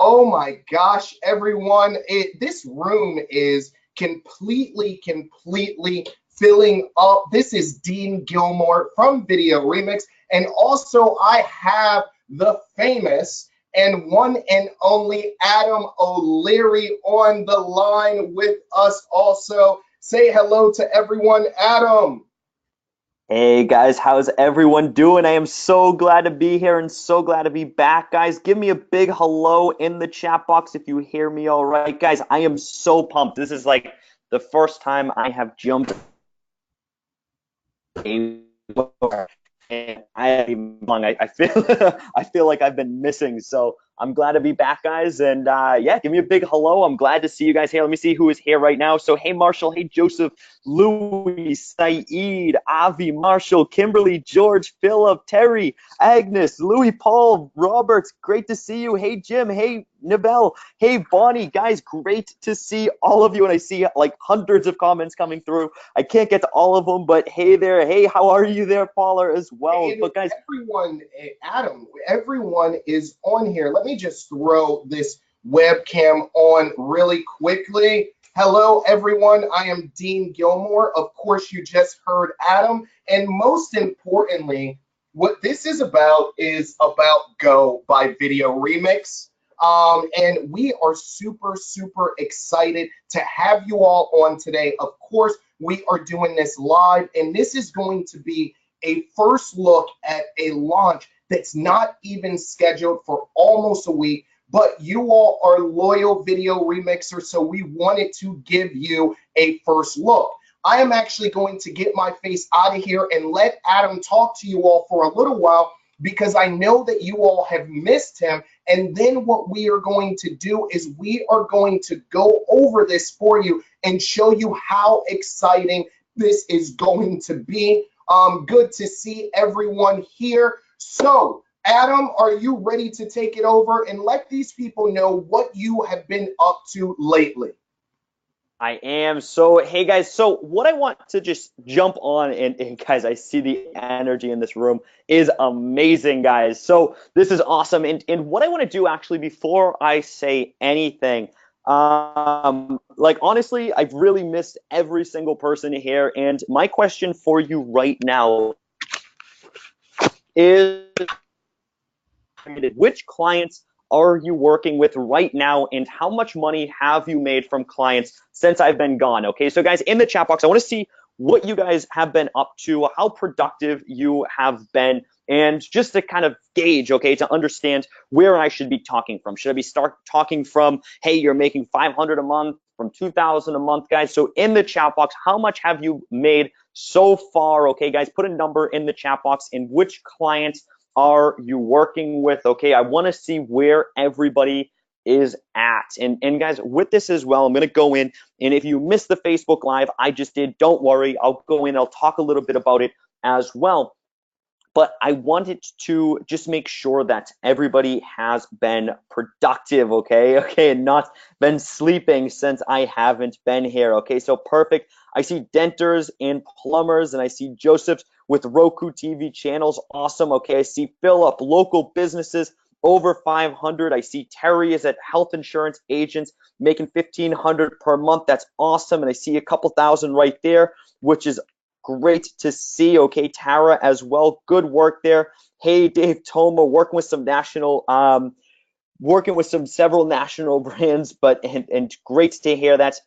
Oh my gosh, everyone. This room is completely filling up. This is Dean Gilmore from VideoRemix. And also I have the famous and one and only Adam O'Leary on the line with us also. Say hello to everyone, Adam. Hey guys, how's everyone doing? I am so glad to be here and so glad to be back, guys. Give me a big hello in the chat box if you hear me all right. Guys, I am so pumped. This is like the first time I have jumped a and I feel I feel like I've been missing. So I'm glad to be back, guys. And yeah, give me a big hello. I'm glad to see you guys here. Let me see who is here right now. So hey, Marshall. Hey, Joseph, Louis, Saeed, Avi, Marshall, Kimberly, George, Philip, Terry, Agnes, Louis, Paul, Roberts. Great to see you. Hey, Jim. Hey, Nibel. Hey, Bonnie. Guys, great to see all of you. And I see like hundreds of comments coming through. I can't get to all of them, but hey there. Hey, how are you there, Paula, as well? And But guys, everyone, Adam, everyone is on here. Let me just throw this webcam on really quickly. Hello, everyone. I am Dean Gilmore. Of course, you just heard Adam. And most importantly, what this is about Go by VideoRemix. And we are super excited to have you all on today. Of course, we are doing this live, and this is going to be a first look at a launch that's not even scheduled for almost a week, but you all are loyal video remixers, so we wanted to give you a first look. I am actually going to get my face out of here and let Adam talk to you all for a little while, because I know that you all have missed him. And then what we are going to do is we are going to go over this for you and show you how exciting this is going to be. Good to see everyone here. So, Adam, are you ready to take it over and let these people know what you have been up to lately? I am. So, hey guys, so what I want to just jump on, and guys, I see the energy in this room is amazing, guys. So this is awesome. And what I want to do actually before I say anything, like honestly, I've really missed every single person here. And my question for you right now is, which clients are you working with right now, and how much money have you made from clients since I've been gone? Okay, so guys, in the chat box, I want to see what you guys have been up to, how productive you have been, and just to kind of gauge, okay, to understand where I should be talking from. Should I be start talking from, hey, you're making 500 a month, from 2,000 a month, guys? So in the chat box, how much have you made so far? Okay, guys, put a number in the chat box, and which clients are you working with? Okay, I want to see where everybody is at. And guys, with this as well, I'm going to go in, and if you missed the Facebook Live I just did, don't worry, I'll go in, I'll talk a little bit about it as well. But I wanted to just make sure that everybody has been productive, okay, and not been sleeping since I haven't been here, okay? So perfect. I see denters and plumbers, and I see Joseph's with Roku TV channels, awesome, okay? I see Philip, local businesses, over 500. I see Terry is at health insurance agents making 1,500 per month. That's awesome. And I see a couple thousand right there, which is great to see. Okay, Tara as well, good work there. Hey, Dave Toma, working with some national, working with several national brands, but and great to hear that,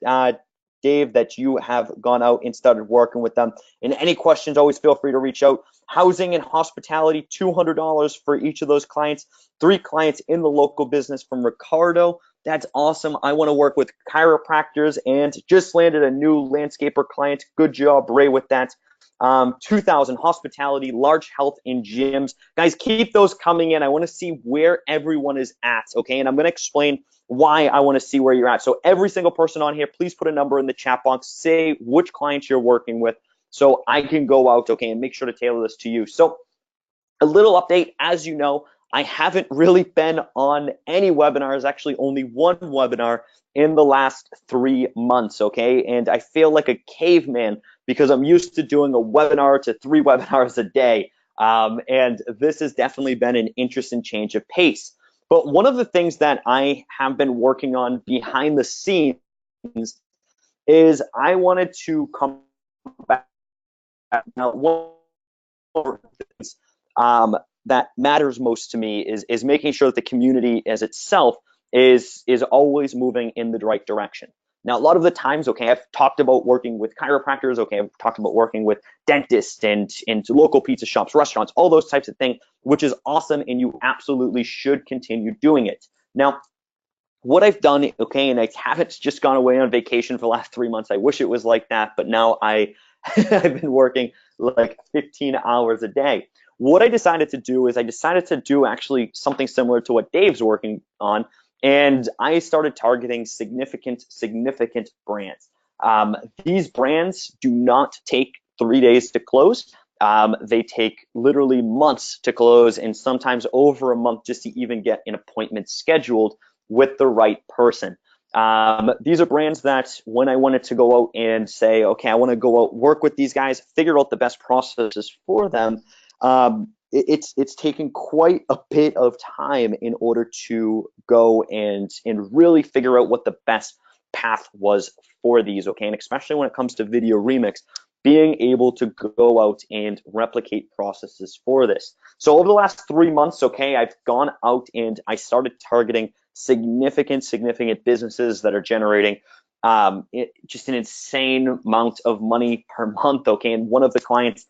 Dave, that you have gone out and started working with them. And any questions, always feel free to reach out. Housing and hospitality, $200 for each of those clients. 3 clients in the local business from Ricardo. That's awesome. I want to work with chiropractors and just landed a new landscaper client. Good job, Ray, with that. 2,000 hospitality, large health and gyms. Guys, keep those coming in. I want to see where everyone is at, okay? And I'm going to explain why I want to see where you're at. So every single person on here, please put a number in the chat box. Say which clients you're working with so I can go out, okay, and make sure to tailor this to you. So a little update, as you know, I haven't really been on any webinars, actually only one webinar in the last 3 months, okay? And I feel like a caveman because I'm used to doing a webinar to 3 webinars a day. And this has definitely been an interesting change of pace. But one of the things that I have been working on behind the scenes is I wanted to come back. Now, one of the things that matters most to me is making sure that the community as itself is always moving in the right direction. Now, a lot of the times, okay, I've talked about working with chiropractors, okay, I've talked about working with dentists and local pizza shops, restaurants, all those types of things, which is awesome, and you absolutely should continue doing it. Now, what I've done, okay, and I haven't just gone away on vacation for the last 3 months. I wish it was like that, but now I've been working like 15 hours a day. What I decided to do is I decided to do actually something similar to what Dave's working on, and I started targeting significant brands. These brands do not take 3 days to close. They take literally months to close, and sometimes over a month just to even get an appointment scheduled with the right person. These are brands that when I wanted to go out and say, okay, I want to go out, work with these guys, figure out the best processes for them, it's taken quite a bit of time in order to go and really figure out what the best path was for these, okay? And especially when it comes to VideoRemix, being able to go out and replicate processes for this. So over the last 3 months, okay, I've gone out and I started targeting significant businesses that are generating just an insane amount of money per month, okay? And one of the clients,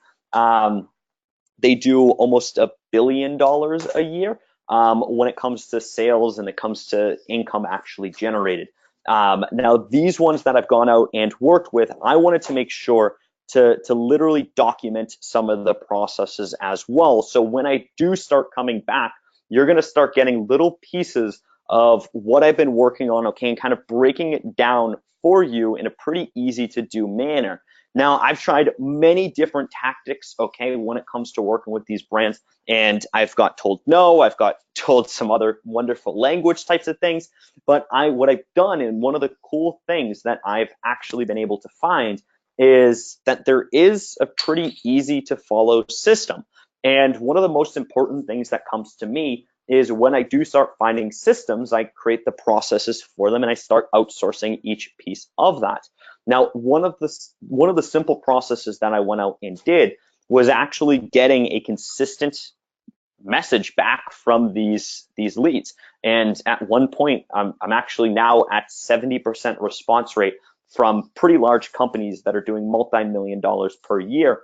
they do almost $1 billion a year when it comes to sales and it comes to income actually generated. Now, these ones that I've gone out and worked with, I wanted to make sure to literally document some of the processes as well. So when I do start coming back, you're going to start getting little pieces of what I've been working on, okay, and kind of breaking it down for you in a pretty easy to do manner. Now, I've tried many different tactics, okay, when it comes to working with these brands, and I've got told no, I've got told some other wonderful language types of things, but what I've done, and one of the cool things that I've actually been able to find is that there is a pretty easy to follow system. And one of the most important things that comes to me is when I do start finding systems, I create the processes for them and I start outsourcing each piece of that. Now, one of the simple processes that I went out and did was actually getting a consistent message back from these leads. And at one point, I'm actually now at 70% response rate from pretty large companies that are doing multi-million dollars per year.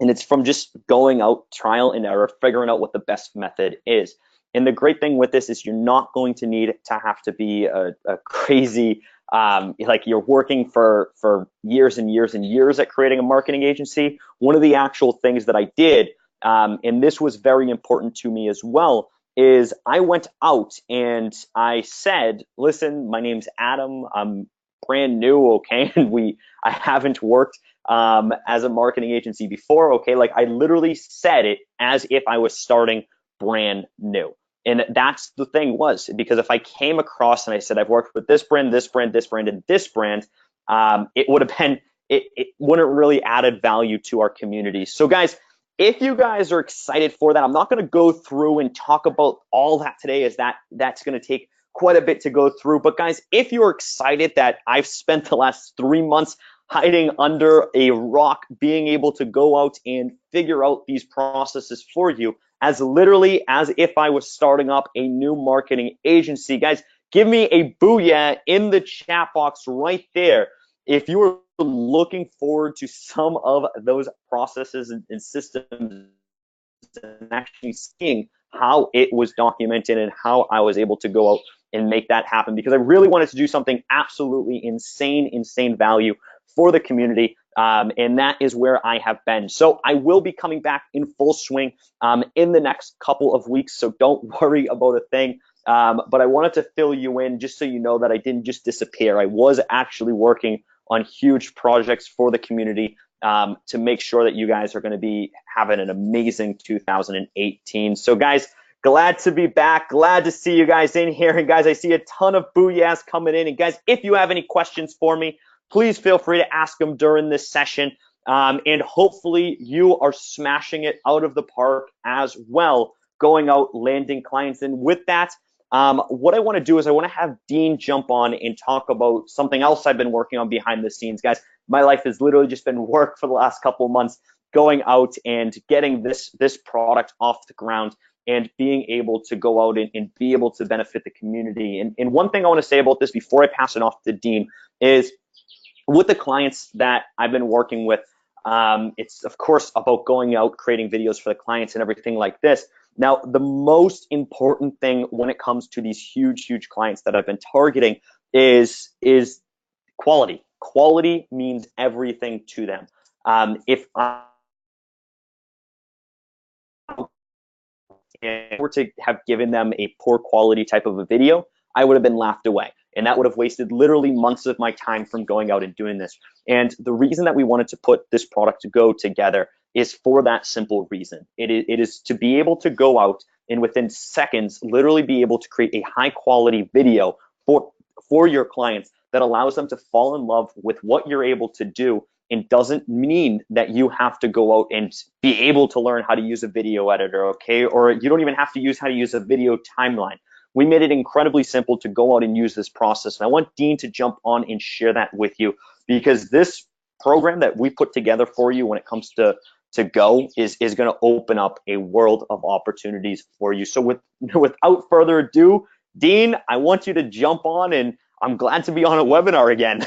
And it's from just going out, trial and error, figuring out what the best method is. And the great thing with this is you're not going to need to have to be a crazy, like you're working for years and years and years at creating a marketing agency. One of the actual things that I did, and this was very important to me as well, is I went out and I said, listen, my name's Adam. I'm brand new, okay? And I haven't worked as a marketing agency before, okay? Like I literally said it as if I was starting brand new. And that's the thing was, because if I came across and I said, I've worked with this brand, this brand, this brand, and this brand, it would have been, it wouldn't really added value to our community. So guys, if you guys are excited for that, I'm not going to go through and talk about all that today, as that's going to take quite a bit to go through. But guys, if you're excited that I've spent the last 3 months hiding under a rock, being able to go out and figure out these processes for you, as literally as if I was starting up a new marketing agency, guys, give me a booyah in the chat box right there if you are looking forward to some of those processes and systems and actually seeing how it was documented and how I was able to go out and make that happen, because I really wanted to do something absolutely insane value for the community, and that is where I have been. So I will be coming back in full swing in the next couple of weeks, so don't worry about a thing. But I wanted to fill you in just so you know that I didn't just disappear. I was actually working on huge projects for the community to make sure that you guys are going to be having an amazing 2018. So guys, glad to be back. Glad to see you guys in here. And guys, I see a ton of booyahs coming in. And guys, if you have any questions for me, please feel free to ask them during this session. And hopefully you are smashing it out of the park as well going out, landing clients. And with that, what I want to do is I want to have Dean jump on and talk about something else I've been working on behind the scenes. Guys, my life has literally just been work for the last couple of months, going out and getting this product off the ground and being able to go out and be able to benefit the community. And one thing I want to say about this before I pass it off to Dean is, with the clients that I've been working with, it's of course about going out, creating videos for the clients and everything like this. Now, the most important thing when it comes to these huge clients that I've been targeting is quality. Quality means everything to them. If I were to have given them a poor quality type of a video, I would have been laughed away. And that would have wasted literally months of my time from going out and doing this. And the reason that we wanted to put this product to go together is for that simple reason. It is to be able to go out and within seconds, literally be able to create a high quality video for your clients that allows them to fall in love with what you're able to do, and doesn't mean that you have to go out and be able to learn how to use a video editor, okay? Or you don't even have to use how to use a video timeline. We made it incredibly simple to go out and use this process. And I want Dean to jump on and share that with you, because this program that we put together for you when it comes to Go is going to open up a world of opportunities for you. So without further ado, Dean, I want you to jump on, and I'm glad to be on a webinar again.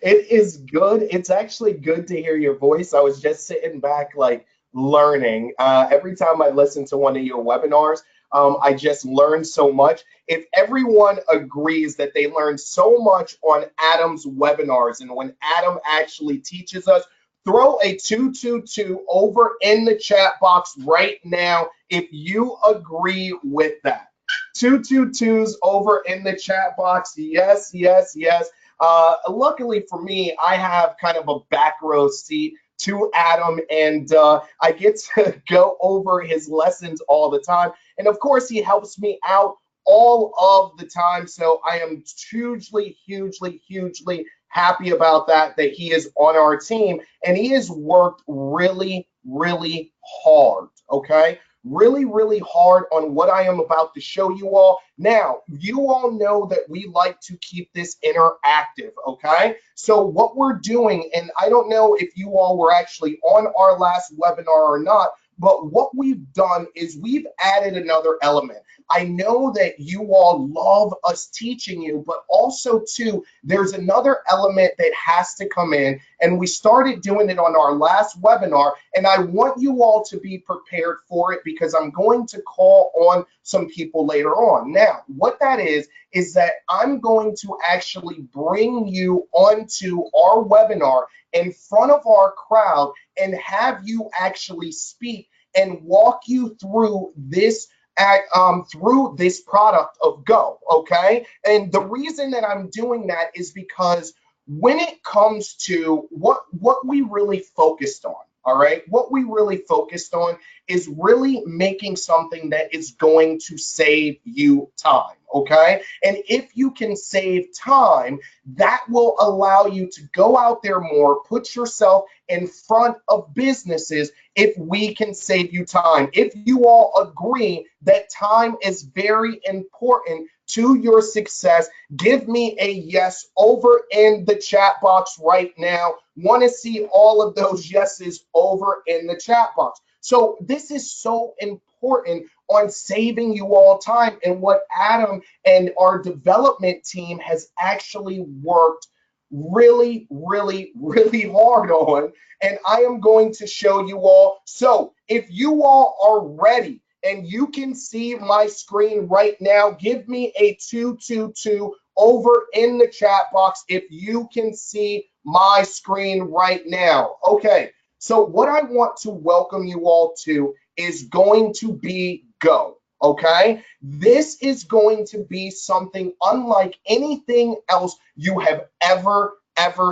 It is good. It's actually good to hear your voice. I was just sitting back, like, learning. Every time I listen to one of your webinars, I just learn so much. If everyone agrees that they learn so much on Adam's webinars, and when Adam actually teaches us, throw a 222 over in the chat box right now if you agree with that. 222s over in the chat box. Yes, yes, yes. Luckily for me, I have kind of a back row seat to Adam, and I get to go over his lessons all the time. And of course, he helps me out all of the time. So I am hugely happy about that he is on our team, and he has worked really hard, okay? Really hard on what I am about to show you all. Now, you all know that we like to keep this interactive, okay? So what we're doing, and I don't know if you all were actually on our last webinar or not, but what we've done is we've added another element. I know that you all love us teaching you, but also too, there's another element that has to come in, and we started doing it on our last webinar, and I want you all to be prepared for it, because I'm going to call on some people later on. Now, what that is that I'm going to actually bring you onto our webinar in front of our crowd and have you actually speak and walk you through this product of Go, okay? And the reason that I'm doing that is because when it comes to what we really focused on, all right, what we really focused on is really making something that is going to save you time, okay? And if you can save time, that will allow you to go out there more, put yourself in front of businesses if we can save you time. If you all agree that time is very important to your success, give me a yes over in the chat box right now. Want to see all of those yeses over in the chat box. So this is so important on saving you all time, and what Adam and our development team has actually worked really hard on, and I am going to show you all. So if you all are ready and you can see my screen right now, give me a 222 over in the chat box if you can see my screen right now. Okay, so what I want to welcome you all to is going to be Go, okay? This is going to be something unlike anything else you have ever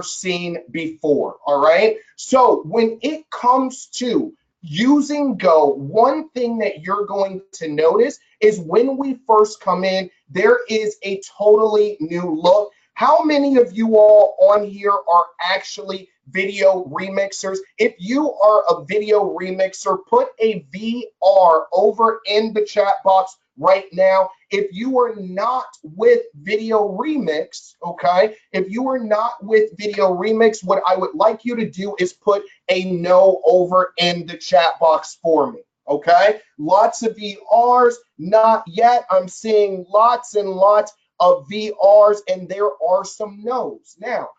seen before, all right? So when it comes to using Go, one thing that you're going to notice is when we first come in, there is a totally new look. How many of you all on here are actually video remixers? If you are a video remixer, put a VR over in the chat box right now. If you are not with Video Remix, okay, if you are not with Video Remix, what I would like you to do is put a no over in the chat box for me, okay? Lots of VRs, not yet. I'm seeing lots and lots of VRs, and there are some no's. Now,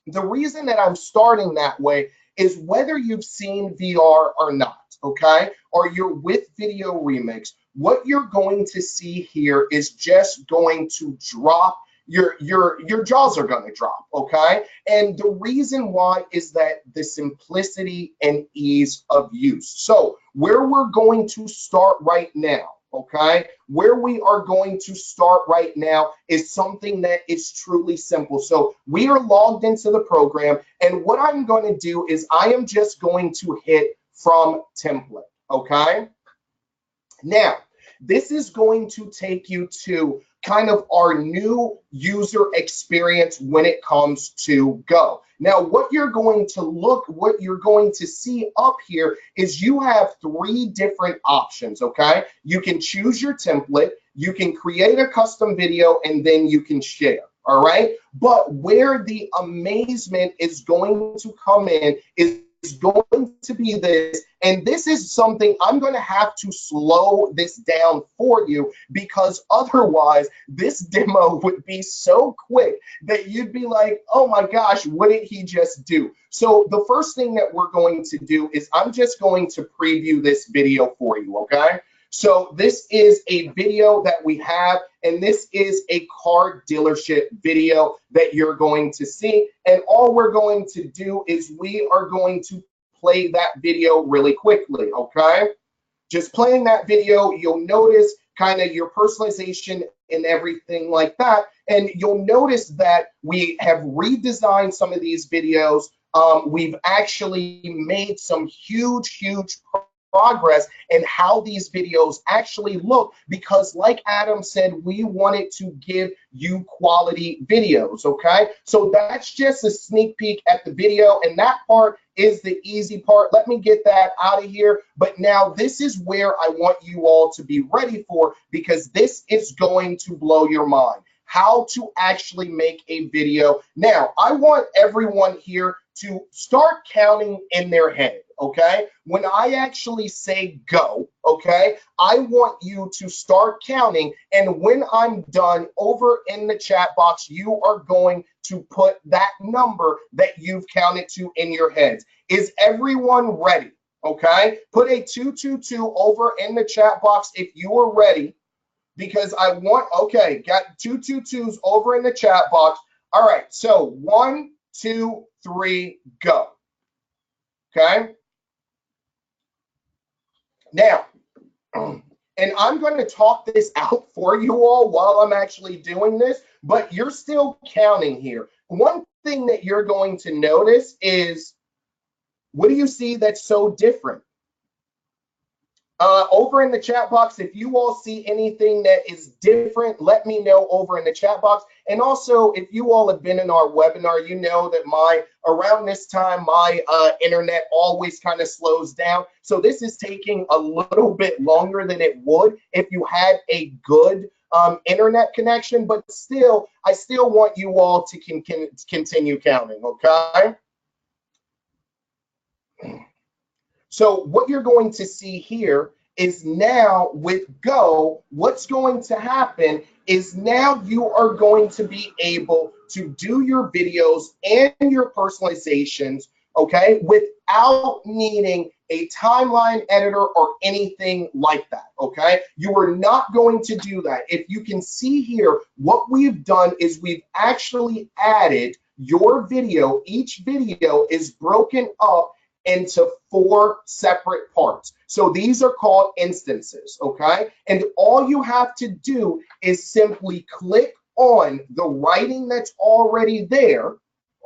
the reason that I'm starting that way is whether you've seen VR or not, okay, or you're with Video Remix, what you're going to see here is just going to drop. Your jaws are going to drop, okay? And the reason why is that the simplicity and ease of use. So where we're going to start right now, okay, where we are going to start right now is something that is truly simple. So we are logged into the program, and what I'm going to do is I am just going to hit from template, okay? Now, this is going to take you to kind of our new user experience when it comes to Go. Now, what you're going to see up here is you have 3 different options, okay? You can choose your template, you can create a custom video, and then you can share, all right? But where the amazement is going to come in is going to be this, and this is something I'm going to have to slow this down for you, because otherwise this demo would be so quick that you'd be like, oh my gosh, what did he just do? So the first thing that we're going to do is I'm just going to preview this video for you, okay? So this is a video that we have, and this is a car dealership video that you're going to see. And all we're going to do is we are going to play that video really quickly, okay? Just playing that video, you'll notice kind of your personalization and everything like that. And you'll notice that we have redesigned some of these videos. We've actually made some huge progress in how these videos actually look, because like Adam said, we wanted to give you quality videos, okay? So that's just a sneak peek at the video, and that part is the easy part. Let me get that out of here. But now this is where I want you all to be ready for, because this is going to blow your mind. How to actually make a video. Now, I want everyone here to start counting in their head, okay? When I actually say go, okay, I want you to start counting, and when I'm done, over in the chat box, you are going to put that number that you've counted to in your heads. Is everyone ready? Okay, put a 222 over in the chat box if you are ready, because I want, okay, got 222s over in the chat box. All right, so 1, 2, 3, go. Okay. Now, and I'm going to talk this out for you all while I'm actually doing this, but you're still counting here. One thing that you're going to notice is, what do you see that's so different? Over in the chat box, if you all see anything that is different, let me know over in the chat box. And also, if you all have been in our webinar, you know that around this time, my internet always kind of slows down. So this is taking a little bit longer than it would if you had a good internet connection, but still, I still want you all to continue counting, okay? So what you're going to see here is, now with Go, what's going to happen is now you are going to be able to do your videos and your personalizations, okay, without needing a timeline editor or anything like that, okay? You are not going to do that. If you can see here, what we've done is we've actually added your video. Each video is broken up into 4 separate parts. So these are called instances, okay? And all you have to do is simply click on the writing that's already there,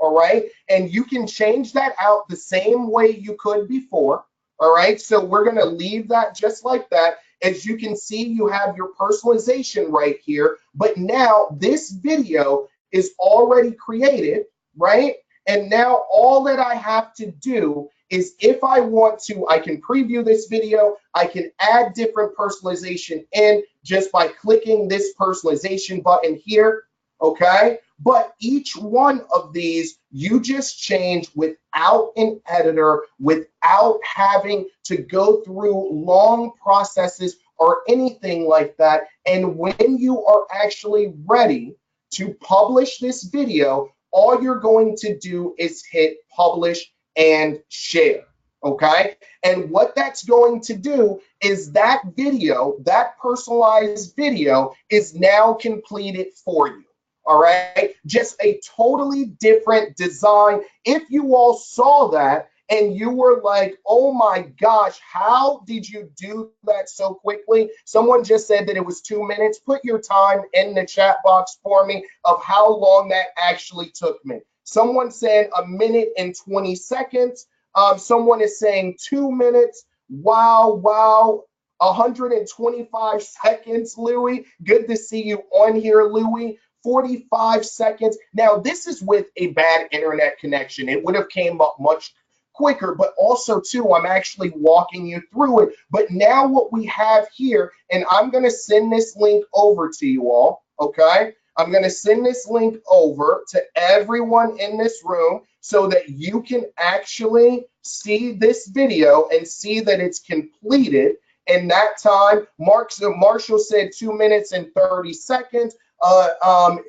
all right? And you can change that out the same way you could before, all right? So we're gonna leave that just like that. As you can see, you have your personalization right here, but now this video is already created, right? And now all that I have to do is, if I want to, I can preview this video. I can add different personalization in just by clicking this personalization button here, okay? But each one of these you just change without an editor, without having to go through long processes or anything like that. And when you are actually ready to publish this video, all you're going to do is hit publish and share, okay? And what that's going to do is that video, that personalized video, is now completed for you. All right, just a totally different design. If you all saw that and you were like, oh my gosh, how did you do that so quickly? Someone just said that it was 2 minutes. Put your time in the chat box for me of how long that actually took me. Someone said 1 minute and 20 seconds. Someone is saying 2 minutes. Wow, wow. 125 seconds, Louie. Good to see you on here, Louie. 45 seconds. Now, this is with a bad internet connection. It would have came up much quicker, but also too, I'm actually walking you through it. But now what we have here, and I'm going to send this link over to you all, okay? I'm going to send this link over to everyone in this room so that you can actually see this video and see that it's completed in that time. Marshall said 2 minutes and 30 seconds.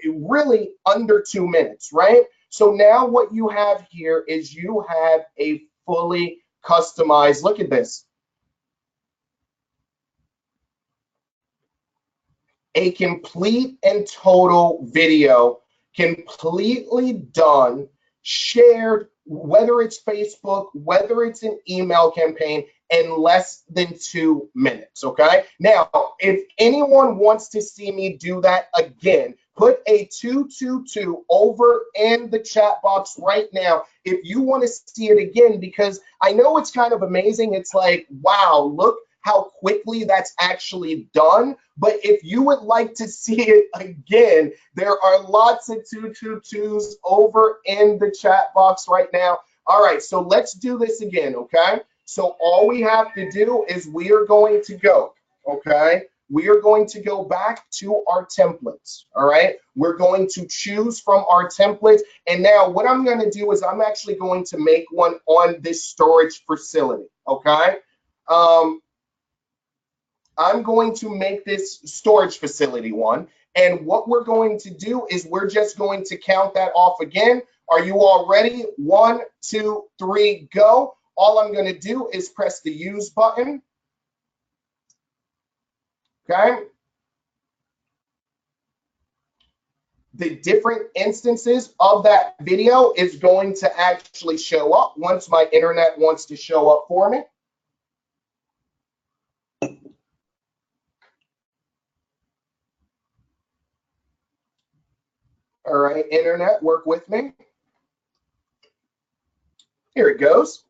Really under 2 minutes, right? So now what you have here is you have a fully customized, look at this, a complete and total video, completely done, shared, whether it's Facebook, whether it's an email campaign, in less than 2 minutes, okay? Now, if anyone wants to see me do that again, put a 222 over in the chat box right now if you want to see it again, because I know it's kind of amazing. It's like, wow, look how quickly that's actually done. But if you would like to see it again, there are lots of 222s over in the chat box right now. All right, so let's do this again, okay? So all we have to do is we are going to go, okay? We are going to go back to our templates, all right? We're going to choose from our templates. And now what I'm going to do is I'm actually going to make one on this storage facility, okay? I'm going to make this storage facility one. And what we're going to do is we're just going to count that off again. Are you all ready? 1, 2, 3, go. All I'm going to do is press the use button. Okay. The different instances of that video is going to actually show up once my internet wants to show up for me. All right, internet, work with me. Here it goes.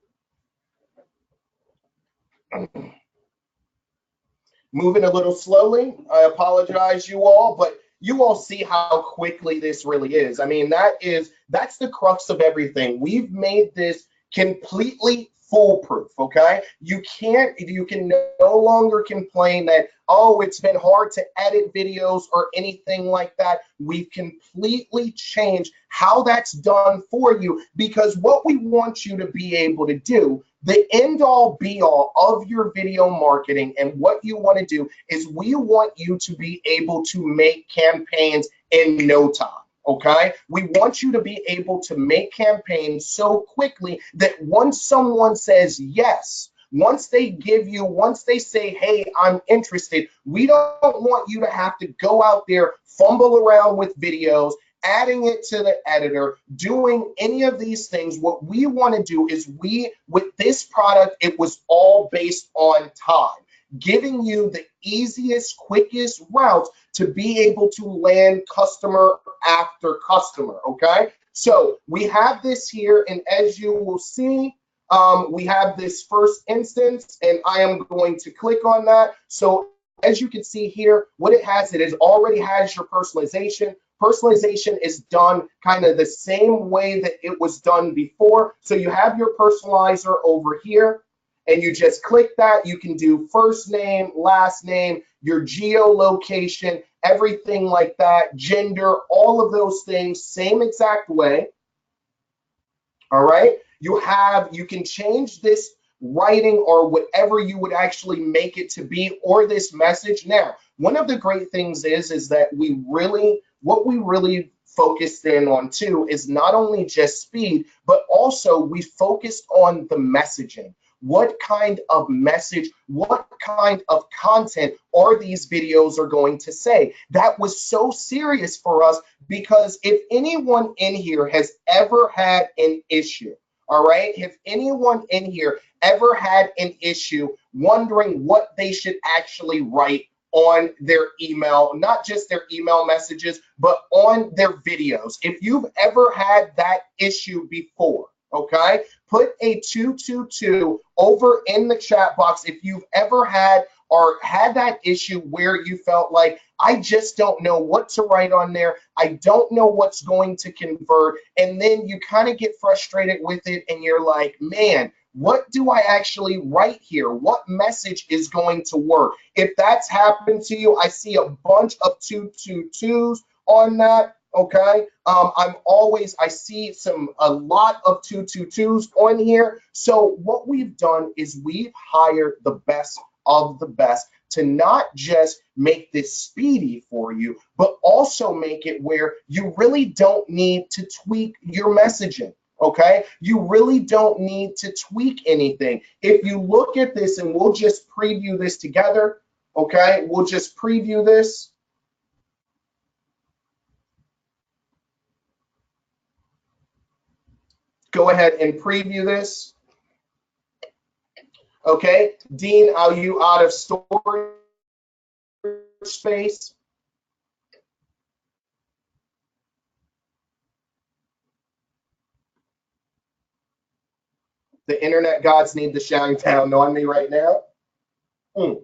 Moving a little slowly. I apologize, you all, but you all see how quickly this really is. I mean, that's the crux of everything. We've made this completely foolproof, okay? You can no longer complain that, oh, it's been hard to edit videos or anything like that. We've completely changed how that's done for you, because what we want you to be able to do, the end all be all of your video marketing and what you want to do, is we want you to be able to make campaigns in no time. Okay, we want you to be able to make campaigns so quickly that once someone says yes, once they say, hey, I'm interested, we don't want you to have to go out there, fumble around with videos, adding it to the editor, doing any of these things. What we want to do is with this product, it was all based on time, giving you the easiest, quickest routes to be able to land customer after customer, okay? So we have this here, and as you will see, we have this first instance, and I am going to click on that. So as you can see here, what it has, it is already has your personalization. Personalization is done kind of the same way that it was done before. So you have your personalizer over here, and you just click that. You can do first name, last name, your geolocation, everything like that, gender, all of those things, same exact way. All right. You can change this writing or whatever you would actually make it to be, or this message. Now, one of the great things is that what we really focused in on too is not only just speed, but also we focused on the messaging. What kind of message, what kind of content are these videos are going to say? That was so serious for us, because if anyone in here has ever had an issue, all right, if anyone in here ever had an issue wondering what they should actually write on their email, not just their email messages, but on their videos, if you've ever had that issue before, okay, put a 222 over in the chat box if you've ever had or had that issue where you felt like, I just don't know what to write on there. I don't know what's going to convert. And then you kind of get frustrated with it and you're like, man, what do I actually write here? What message is going to work? If that's happened to you, I see a bunch of 222s on that. Okay, I see a lot of 222s on here. So what we've done is we've hired the best of the best to not just make this speedy for you, but also make it where you really don't need to tweak your messaging. Okay, you really don't need to tweak anything. If you look at this, and we'll just preview this together. Okay, we'll just preview this. Go ahead and preview this. Okay, Dean, are you out of storage space? The internet gods need to shine down on me right now. Okay,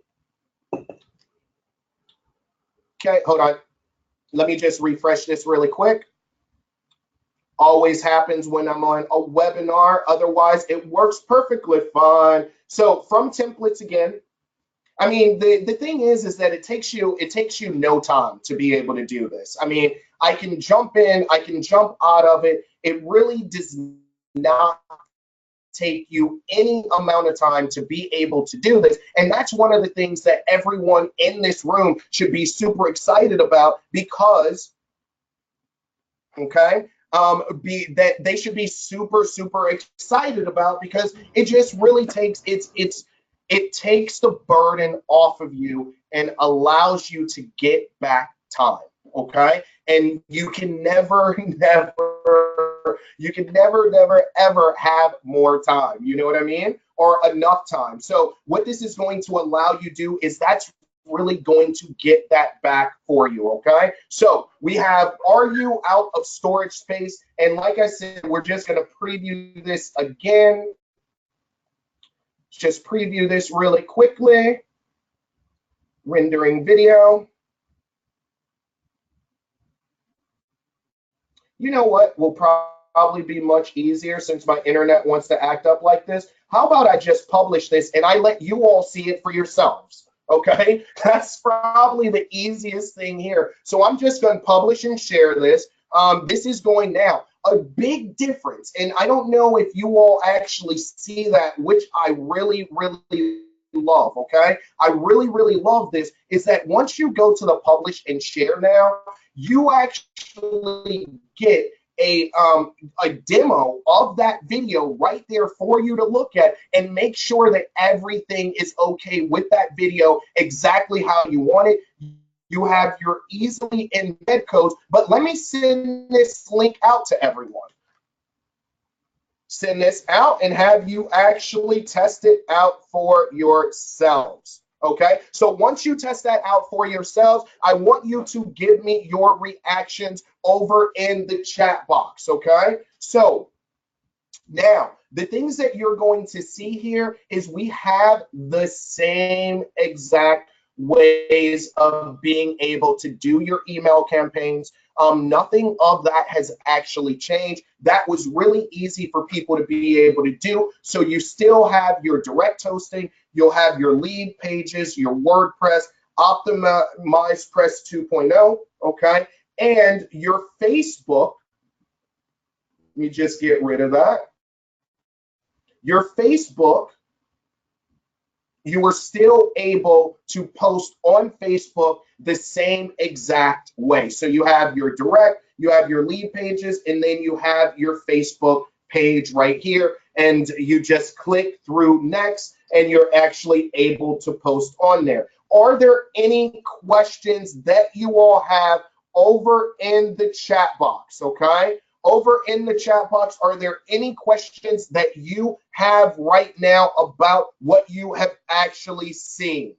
hold on. Let me just refresh this really quick. Always happens when I'm on a webinar. Otherwise, it works perfectly fine. So from templates again, I mean, the thing is that it takes you no time to be able to do this. I mean, I can jump in, I can jump out of it. It really does not take you any amount of time to be able to do this. And that's one of the things that everyone in this room should be super excited about, because, okay, that they should be super excited about, because it just really takes it takes the burden off of you and allows you to get back time. Okay, and you can never ever have more time, you know what I mean, or enough time. So what this is going to allow you to do is that's really going to get that back for you. Okay, so we have, are you out of storage space? And like I said, we're just going to preview this again. Just preview this really quickly. Rendering video. You know what will probably be much easier, since my internet wants to act up like this? How about I just publish this and I let you all see it for yourselves? Okay, that's probably the easiest thing here. So I'm just going to publish and share this. This is going now. A big difference, and I don't know if you all actually see that, which I really love. Okay, I really love this, is that once you go to the publish and share now, you actually get a demo of that video right there for you to look at and make sure that everything is okay with that video exactly how you want it. You have your easily embed codes, but let me send this link out to everyone. Send this out and have you actually test it out for yourselves. Okay, so once you test that out for yourselves, I want you to give me your reactions over in the chat box. Okay, so now the things that you're going to see here is we have the same exact ways of being able to do your email campaigns. Nothing of that has actually changed. That was really easy for people to be able to do. So you still have your direct hosting, you'll have your lead pages, your WordPress, Optimize Press 2.0, okay? And your Facebook, let me just get rid of that. Your Facebook, you are still able to post on Facebook the same exact way. So you have your direct, you have your lead pages, and then you have your Facebook page right here. And you just click through next, and you're actually able to post on there. Are there any questions that you all have over in the chat box? Okay. Over in the chat box, are there any questions that you have right now about what you have actually seen?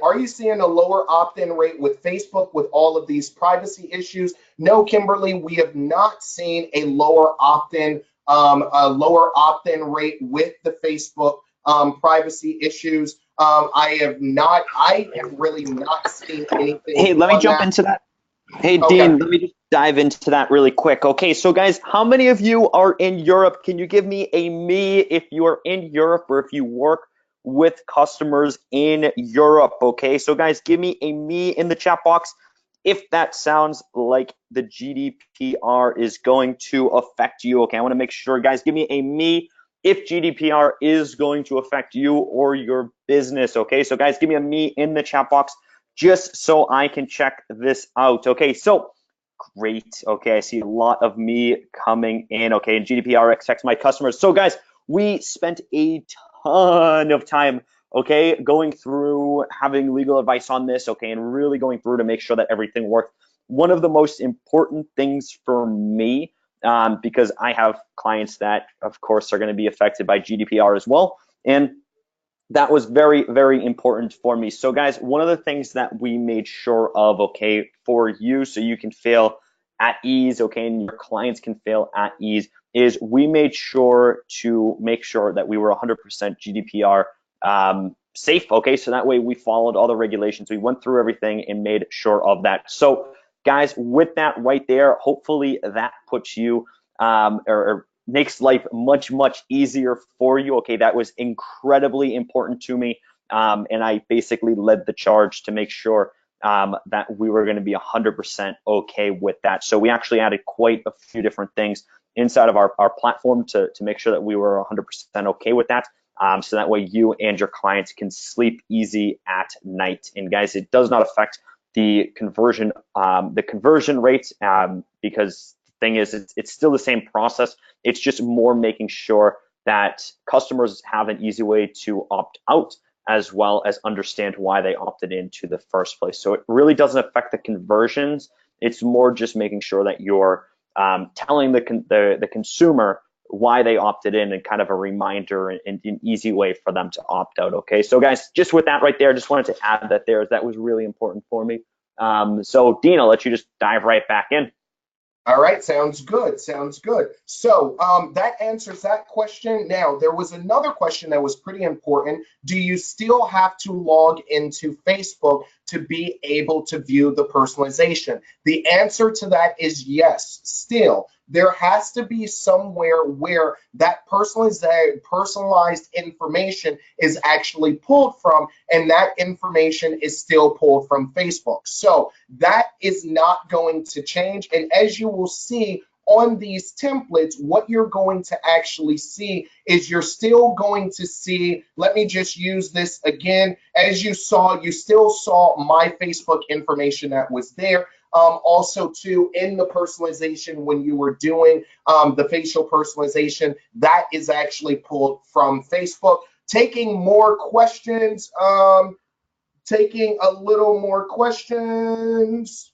Are you seeing a lower opt-in rate with Facebook with all of these privacy issues? No, Kimberly, we have not seen a lower opt-in rate with the Facebook privacy issues. I have really not seen anything Hey, let me on jump that. into that. Hey, Okay. Dean, let me just dive into that really quick. Okay, so guys, how many of you are in Europe? Can you give me a me if you are in Europe or if you work with customers in Europe? Okay, so guys, give me a me in the chat box if that sounds like the GDPR is going to affect you. Okay, I want to make sure, guys, give me a me if GDPR is going to affect you or your business. Okay, so guys, give me a me in the chat box just so I can check this out. Okay, so great. Okay, I see a lot of me coming in. Okay, and GDPR affects my customers. So guys, we spent a ton of time, okay, going through having legal advice on this, okay, and really going through to make sure that everything worked. One of the most important things for me, because I have clients that, of course, are going to be affected by GDPR as well, and that was very, very important for me. So guys, one of the things that we made sure of, okay, for you so you can feel at ease, okay, and your clients can feel at ease, is we made sure to make sure that we were 100% GDPR safe, okay? So that way we followed all the regulations. We went through everything and made sure of that. So guys, with that right there, hopefully that puts you or makes life much, much easier for you. Okay, that was incredibly important to me. And I basically led the charge to make sure that we were going to be 100% okay with that. So we actually added quite a few different things inside of our platform to make sure that we were 100% okay with that. So that way you and your clients can sleep easy at night. And guys, it does not affect the conversion rates because the thing is, it's still the same process. It's just more making sure that customers have an easy way to opt out as well as understand why they opted into the first place. So it really doesn't affect the conversions. It's more just making sure that you're telling the consumer why they opted in and kind of a reminder and an easy way for them to opt out. Okay, so guys, just with that right there, just wanted to add that that was really important for me. So Dean, I'll let you just dive right back in. All right, sounds good. Sounds good. So that answers that question. Now, there was another question that was pretty important. Do you still have to log into Facebook to be able to view the personalization? The answer to that is yes, still. There has to be somewhere where that personalized information is actually pulled from, and that information is still pulled from Facebook. So that is not going to change. And as you will see on these templates, what you're going to actually see is you're still going to see, let me just use this again. As you saw, you still saw my Facebook information that was there. Also, too, in the personalization, when you were doing the facial personalization, that is actually pulled from Facebook. Taking more questions, taking a little more questions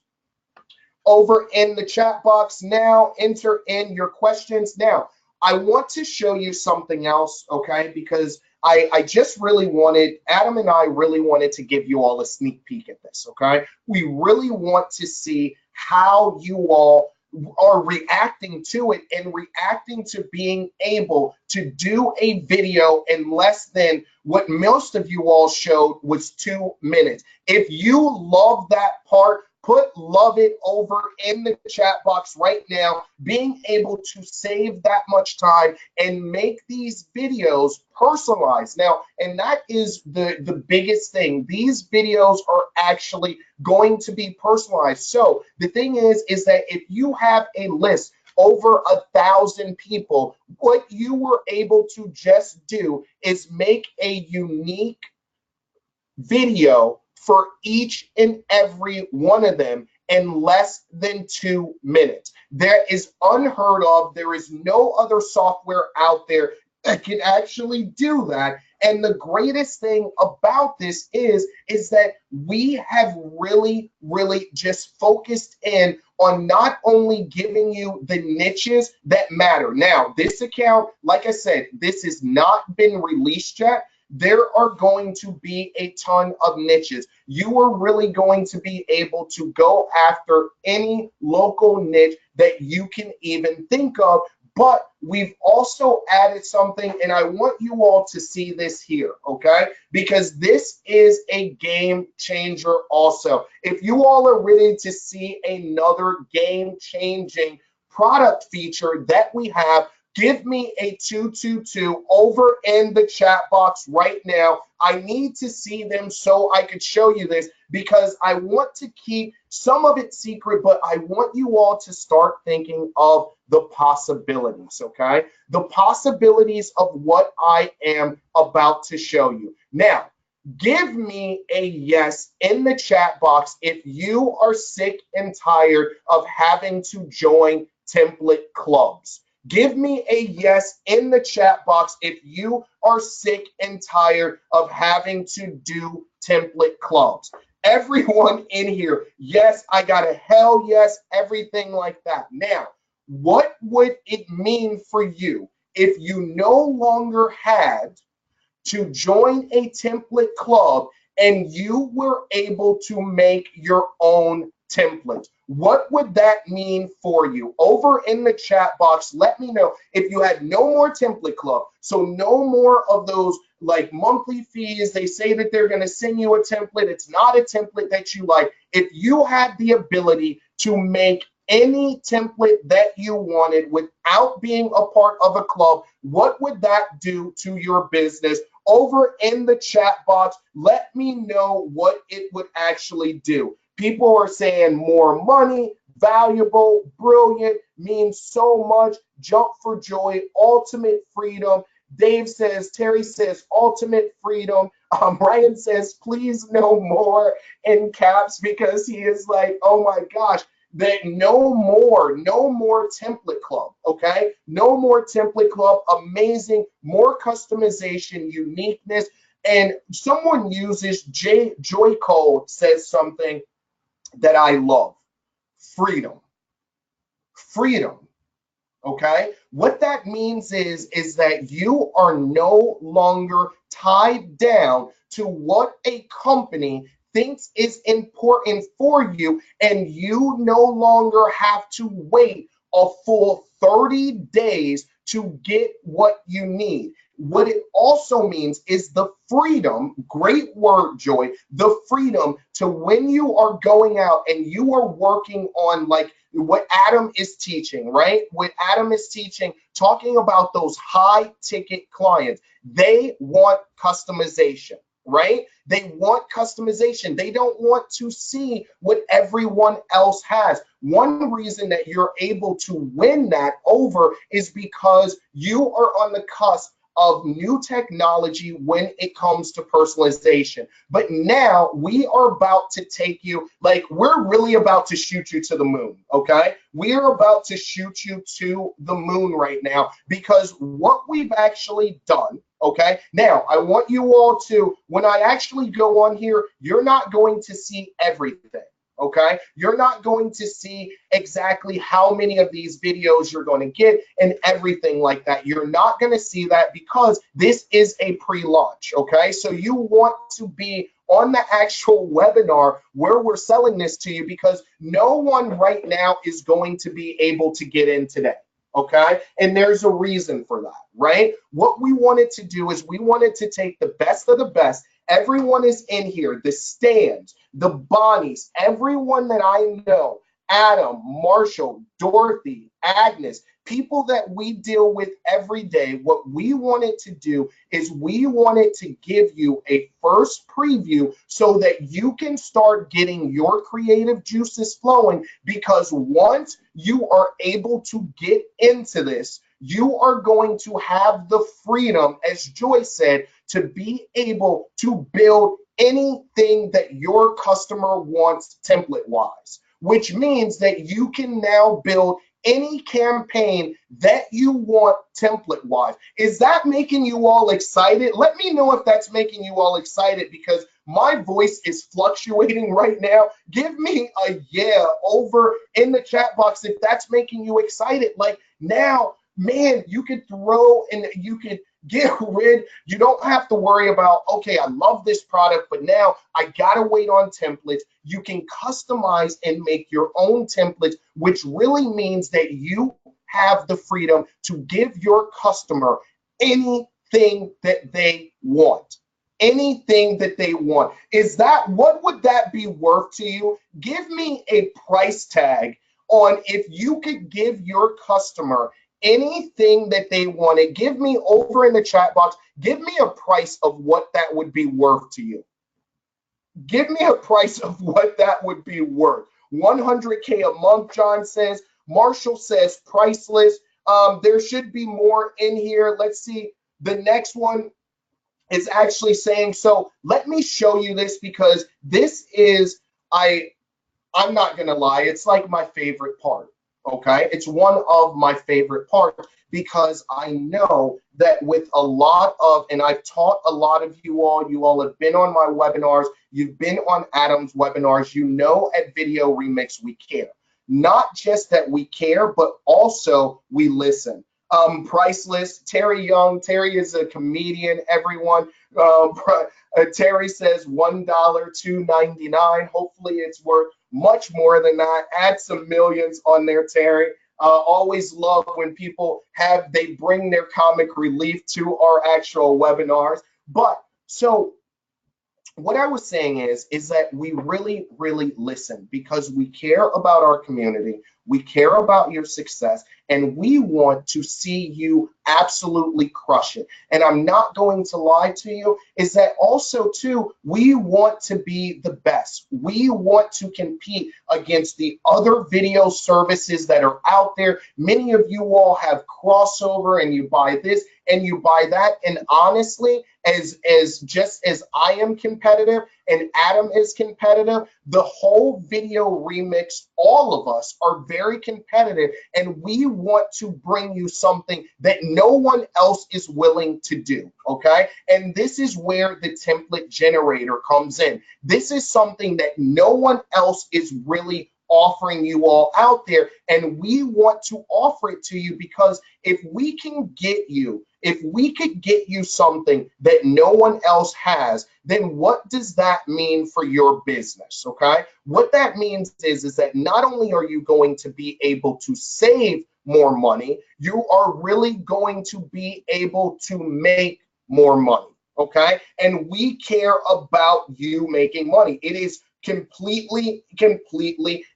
over in the chat box now. Enter in your questions now. I want to show you something else, okay? Because I just really wanted, Adam and I really wanted to give you all a sneak peek at this, okay? We really want to see how you all are reacting to it and reacting to being able to do a video in less than what most of you all showed was 2 minutes. If you love that part, put love it over in the chat box right now. Being able to save that much time and make these videos personalized. Now, and that is the biggest thing. These videos are actually going to be personalized. So the thing is that if you have a list over 1,000 people, what you were able to just do is make a unique video for each and every one of them in less than 2 minutes. That is unheard of. There is no other software out there that can actually do that. And the greatest thing about this is that we have really just focused in on not only giving you the niches that matter. Now, this account, like I said, this has not been released yet. There are going to be a ton of niches. You are really going to be able to go after any local niche that you can even think of. But we've also added something, and I want you all to see this here, okay? Because this is a game changer also. If you all are ready to see another game-changing product feature that we have, give me a 222 over in the chat box right now. I need to see them so I could show you this because I want to keep some of it secret, but I want you all to start thinking of the possibilities, okay? The possibilities of what I am about to show you. Now, give me a yes in the chat box if you are sick and tired of having to join template clubs. Give me a yes in the chat box if you are sick and tired of having to do template clubs. Everyone in here, yes, I got a hell yes, everything like that. Now, what would it mean for you if you no longer had to join a template club and you were able to make your own template? What would that mean for you? Over in the chat box, let me know if you had no more template club. So no more of those like monthly fees. They say that they're going to send you a template. It's not a template that you like. If you had the ability to make any template that you wanted without being a part of a club, what would that do to your business? Over in the chat box, let me know what it would actually do. People are saying more money, valuable, brilliant, means so much, jump for joy, ultimate freedom. Dave says, Terry says, ultimate freedom. Ryan says, please no more in caps because he is like, oh my gosh, that no more template club, okay? No more template club, amazing, more customization, uniqueness. And someone uses, Joy Cole says something that I love, freedom, okay? What that means is that you are no longer tied down to what a company thinks is important for you, and you no longer have to wait a full 30 days to get what you need. What it also means is the freedom, great word, Joy, the freedom to when you are going out and you are working on like what Adam is teaching, right? What Adam is teaching, talking about those high ticket clients, they want customization, right? They want customization. They don't want to see what everyone else has. One reason that you're able to win that over is because you are on the cusp of new technology when it comes to personalization. But now we are about to take you, like we're really about to shoot you to the moon, okay? We are about to shoot you to the moon right now because what we've actually done, okay? Now, I want you all to, when I actually go on here, you're not going to see everything, okay? You're not going to see exactly how many of these videos you're going to get and everything like that. You're not going to see that because this is a pre-launch, okay? So you want to be on the actual webinar where we're selling this to you because no one right now is going to be able to get in today. Okay, and there's a reason for that, right? What we wanted to do is we wanted to take the best of the best. Everyone is in here, the Stans, the Bonnies, everyone that I know, Adam, Marshall, Dorothy, Agnes, people that we deal with every day. What we wanted to do is we wanted to give you a first preview so that you can start getting your creative juices flowing, because once you are able to get into this, you are going to have the freedom, as Joy said, to be able to build anything that your customer wants template wise, which means that you can now build any campaign that you want template wise. Is that making you all excited? Let me know if that's making you all excited, because my voice is fluctuating right now. Give me a yeah over in the chat box if that's making you excited. Like now, man, you could throw and you could get rid. You don't have to worry about, okay, I love this product, but now I gotta wait on templates. You can customize and make your own templates, which really means that you have the freedom to give your customer anything that they want. Anything that they want. Is that, what would that be worth to you? Give me a price tag on if you could give your customer anything that they wanted. Give me over in the chat box, give me a price of what that would be worth to you. Give me a price of what that would be worth. 100K a month, John says. Marshall says priceless. There should be more in here. Let's see. The next one is actually saying, so let me show you this, because this is, I'm not gonna lie, it's like my favorite part. Okay, it's one of my favorite parts, because I know that with a lot of, and I've taught a lot of you all have been on my webinars, you've been on Adam's webinars, you know at VideoRemix we care. Not just that we care, but also we listen. Priceless, Terry Young. Terry is a comedian, everyone. Terry says $1, $2.99. Hopefully it's worth much more than that. Add some millions on there, Terry. Always love when people they bring their comic relief to our actual webinars. But so what I was saying is that we really, really listen, because we care about our community, we care about your success, and we want to see you absolutely crush it. And I'm not going to lie to you, is that also too, we want to be the best. We want to compete against the other video services that are out there. Many of you all have crossover and you buy this and you buy that. And honestly, as just as I am competitive and Adam is competitive, the whole VideoRemix, all of us are very competitive, and we want to bring you something that no one else is willing to do, okay? And this is where the template generator comes in. This is something that no one else is really offering you all out there, and we want to offer it to you, because if we can get you, if we could get you something that no one else has, then what does that mean for your business, okay? What that means is that not only are you going to be able to save more money, you are really going to be able to make more money, okay? And we care about you making money. It is completely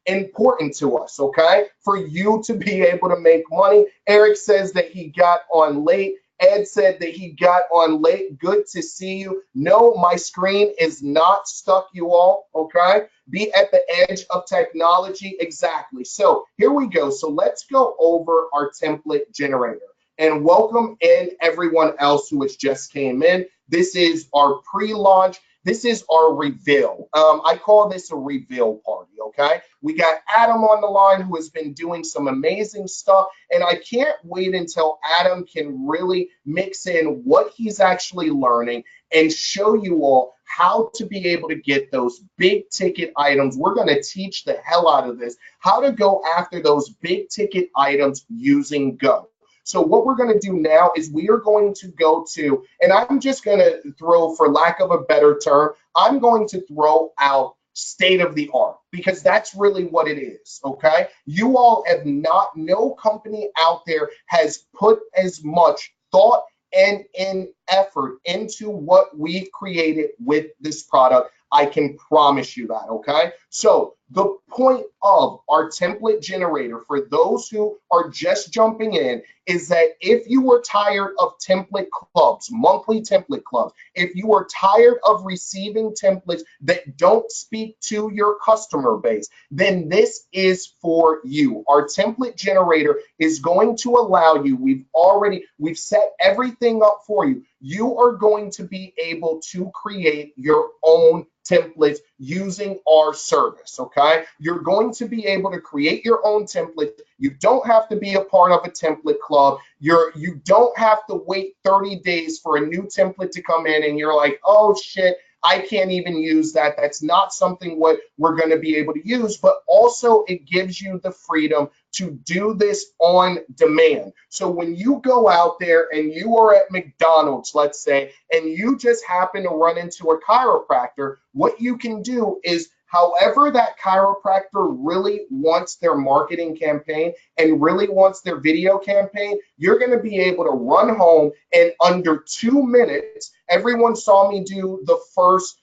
important to us, okay, for you to be able to make money. Eric says that he got on late. Ed said that he got on late. Good to see you. No, my screen is not stuck, you all, okay? Be at the edge of technology. Exactly. So here we go. So let's go over our template generator, and welcome in everyone else who has just came in. This is our pre-launch. This is our reveal. I call this a reveal party, okay? We got Adam on the line, who has been doing some amazing stuff, and I can't wait until Adam can really mix in what he's actually learning and show you all how to be able to get those big ticket items. We're going to teach the hell out of this, how to go after those big ticket items using Go. So what we're going to do now is we are going to go to, and I'm just going to throw, for lack of a better term, I'm going to throw out state of the art, because that's really what it is. Okay, you all have not, no company out there has put as much thought and in effort into what we've created with this product. I can promise you that. Okay, so the point of our template generator, for those who are just jumping in, is that if you are tired of template clubs, monthly template clubs, if you are tired of receiving templates that don't speak to your customer base, then this is for you. Our template generator is going to allow you, we've set everything up for you. You are going to be able to create your own templates using our service. Okay, you're going to be able to create your own template. You don't have to be a part of a template club. You don't have to wait 30 days for a new template to come in and you're like, oh shit, I can't even use that. That's not something what we're going to be able to use. But also it gives you the freedom to do this on demand. So when you go out there and you are at McDonald's, let's say, and you just happen to run into a chiropractor, what you can do is, however that chiropractor really wants their marketing campaign and really wants their video campaign, you're going to be able to run home and under 2 minutes. Everyone saw me do the first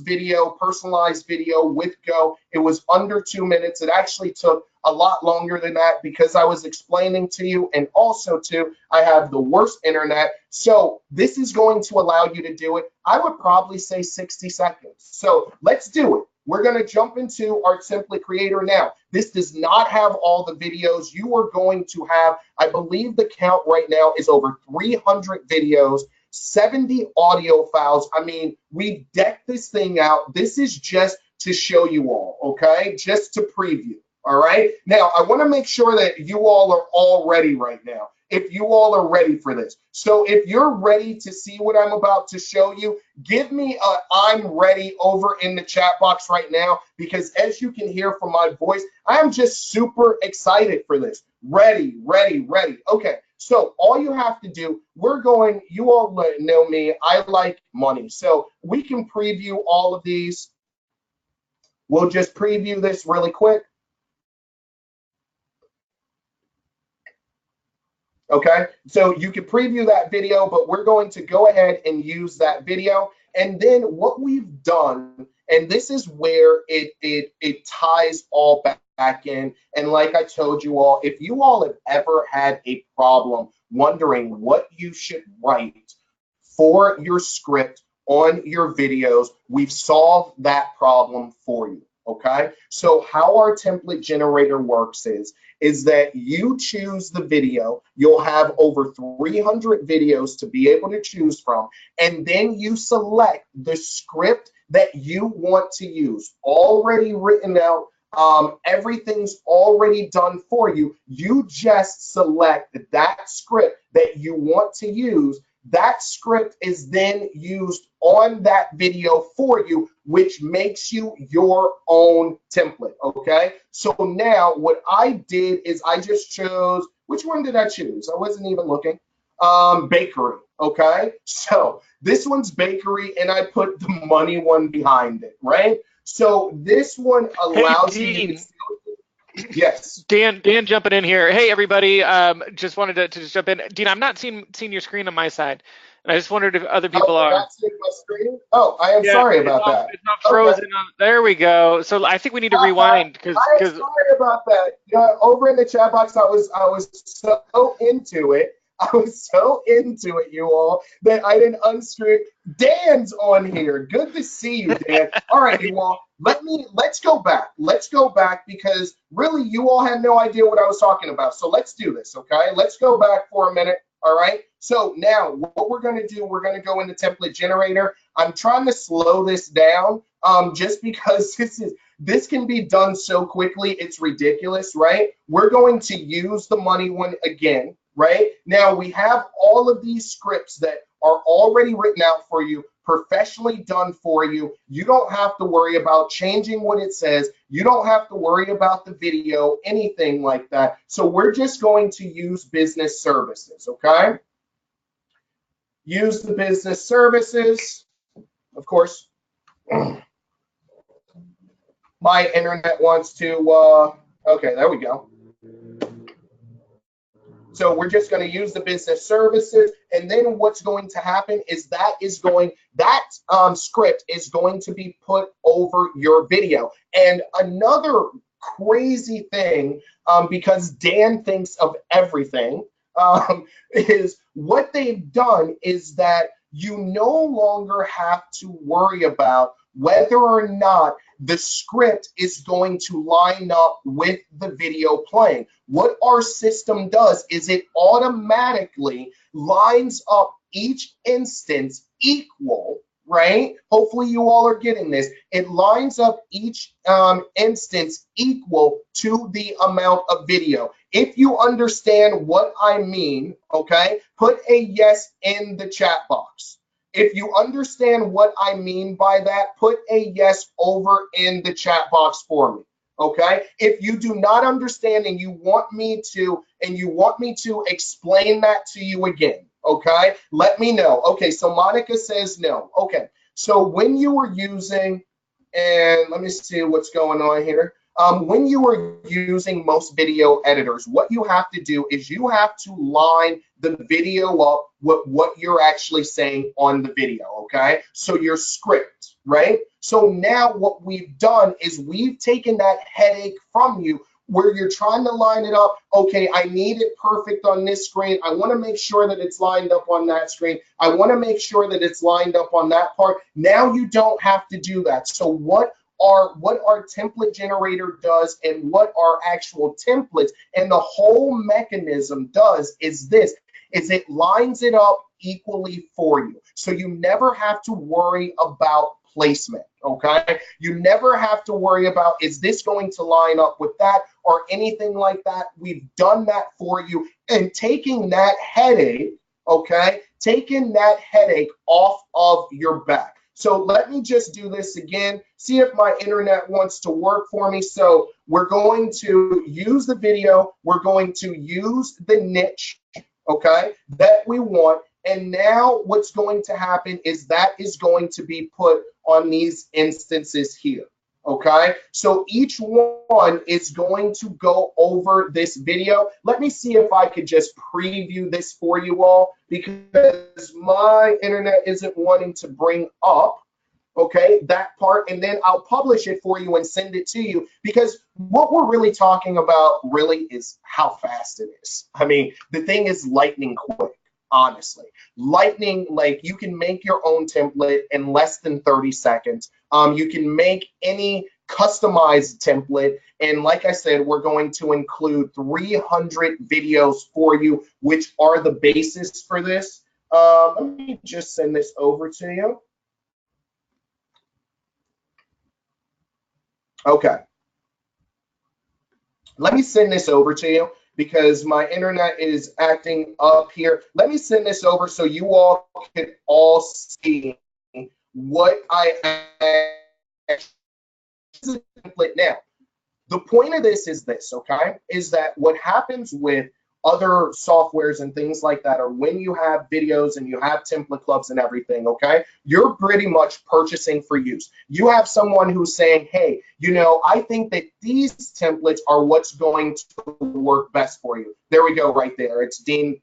video, personalized video with Go. It was under 2 minutes. It actually took a lot longer than that because I was explaining to you, and also too, I have the worst internet. So this is going to allow you to do it. I would probably say 60 seconds. So let's do it. We're going to jump into our template creator now. This does not have all the videos. You are going to have, I believe the count right now is over 300 videos, 70 audio files. I mean, we decked this thing out. This is just to show you all, okay? Just to preview, all right? Now, I want to make sure that you all are all ready right now, if you all are ready for this. So if you're ready to see what I'm about to show you, give me a I'm ready over in the chat box right now, because as you can hear from my voice, I am just super excited for this. Ready, ready, ready. Okay. So all you have to do, you all know me, I like money. So we can preview all of these. We'll just preview this really quick. Okay, so you can preview that video, but we're going to go ahead and use that video. And then what we've done, and this is where it ties all back in. And like I told you all, if you all have ever had a problem wondering what you should write for your script on your videos, we've solved that problem for you. Okay, so how our template generator works is that you choose the video. You'll have over 300 videos to be able to choose from, and then you select the script that you want to use, already written out. Everything's already done for you. You just select that script that you want to use. That script is then used on that video for you, which makes you your own template. Okay, so now what I did is I just chose, which one did I choose? I wasn't even looking. Bakery. Okay, so this one's bakery, and I put the money one behind it, right? So this one allows you to. Yes. Dan jumping in here. Hey, everybody. Just wanted to just jump in. Dean, I'm not seeing your screen on my side. And I just wondered if other people are. Not seeing my screen? Oh, I am sorry about that. It's not frozen. Okay. There we go. So I think we need to rewind because. I'm sorry about that. You know, over in the chat box, I was so into it. I was so into it, you all, that I didn't unscrew. Dan's on here. Good to see you, Dan. All right, you all. Let's go back. Let's go back, because really you all had no idea what I was talking about. So let's do this, okay? Let's go back for a minute. All right. So now what we're going to do, we're going to go into template generator. I'm trying to slow this down just because this can be done so quickly. It's ridiculous, right? We're going to use the money one again, right? Now we have all of these scripts that are already written out for you, professionally done for you. You don't have to worry about changing what it says. You don't have to worry about the video, anything like that. So we're just going to use business services, okay? Use the business services. Of course, my internet wants to, okay, there we go. So we're just going to use the business services, and then what's going to happen is that script is going to be put over your video. And another crazy thing, because Dan thinks of everything, is what they've done is that you no longer have to worry about whether or not the script is going to line up with the video playing. What our system does is it automatically lines up each instance equal, right? Hopefully you all are getting this. It lines up each instance equal to the amount of video. If you understand what I mean, okay, put a yes in the chat box. If you understand what I mean by that, put a yes over in the chat box for me. Okay? If you do not understand and you want me to explain that to you again, okay? Let me know. Okay, so Monica says no. Okay. So when you were using, and let me see what's going on here. When you are using most video editors, what you have to do is you have to line the video up with what you're actually saying on the video, okay? So your script, right? So now what we've done is we've taken that headache from you where you're trying to line it up. Okay, I need it perfect on this screen. I want to make sure that it's lined up on that screen. I want to make sure that it's lined up on that part. Now you don't have to do that. So what our template generator does and what our actual templates and the whole mechanism does is this, is it lines it up equally for you. So you never have to worry about placement, okay? You never have to worry about, is this going to line up with that or anything like that. We've done that for you, and taking that headache, okay, taking that headache off of your back. So let me just do this again, see if my internet wants to work for me. So we're going to use the video, we're going to use the niche, okay, that we want. And now what's going to happen is that is going to be put on these instances here, okay? So each one is going to go over this video. Let me see if I could just preview this for you all because my internet isn't wanting to bring up, okay, that part, and then I'll publish it for you and send it to you because what we're really talking about really is how fast it is. I mean, the thing is lightning quick. Honestly, lightning, like you can make your own template in less than 30 seconds. You can make any customized template. And like I said, we're going to include 300 videos for you, which are the basis for this. Let me just send this over to you. Okay. Let me send this over to you because my internet is acting up here. Let me send this over so you all can all see what I template now. The point of this is this, okay, is that what happens with other softwares and things like that, or when you have videos and you have template clubs and everything, okay, you're pretty much purchasing for use. You have someone who's saying, hey, you know, I think that these templates are what's going to work best for you. There we go right there. It's Dean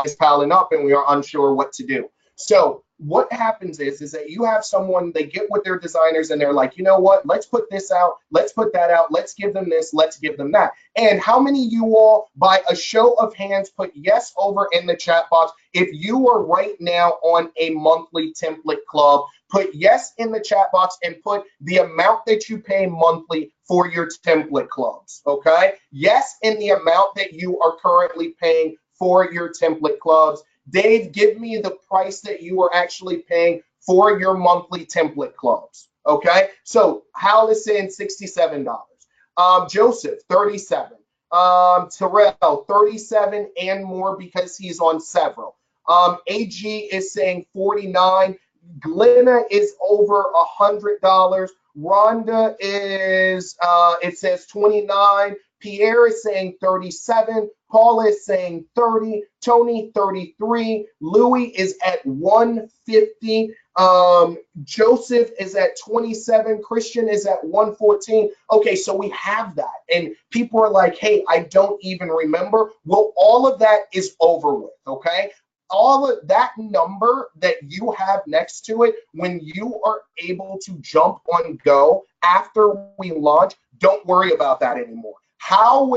is piling up and we are unsure what to do. So what happens is that you have someone, they get with their designers and they're like, you know what, let's put this out, let's put that out, let's give them this, let's give them that. And how many of you all, by a show of hands, put yes over in the chat box if you are right now on a monthly template club? Put yes in the chat box and put the amount that you pay monthly for your template clubs, okay? Yes in the amount that you are currently paying for your template clubs. Dave, give me the price that you are actually paying for your monthly template clubs, okay? So Hal is saying $67. Joseph, $37. Terrell, $37 and more because he's on several. AG is saying 49. Glenna is over $100. Rhonda is, it says 29. Pierre is saying 37. Paula is saying 30. Tony, 33. Louis is at 150. Joseph is at 27. Christian is at 114. Okay, so we have that. And people are like, hey, I don't even remember. Well, all of that is over with, okay? All of that number that you have next to it, when you are able to jump on go after we launch, don't worry about that anymore. How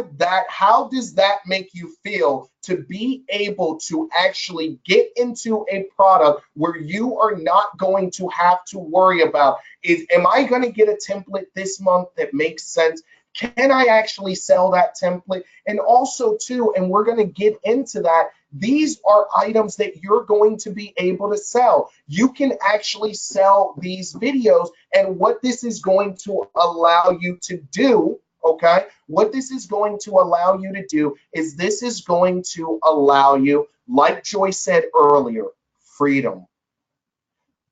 does that make you feel to be able to actually get into a product where you are not going to have to worry about, am I going to get a template this month that makes sense? Can I actually sell that template? And also too, and we're going to get into that, these are items that you're going to be able to sell. You can actually sell these videos, and what this is going to allow you to do, okay? What this is going to allow you to do is this is going to allow you, like Joy said earlier, freedom.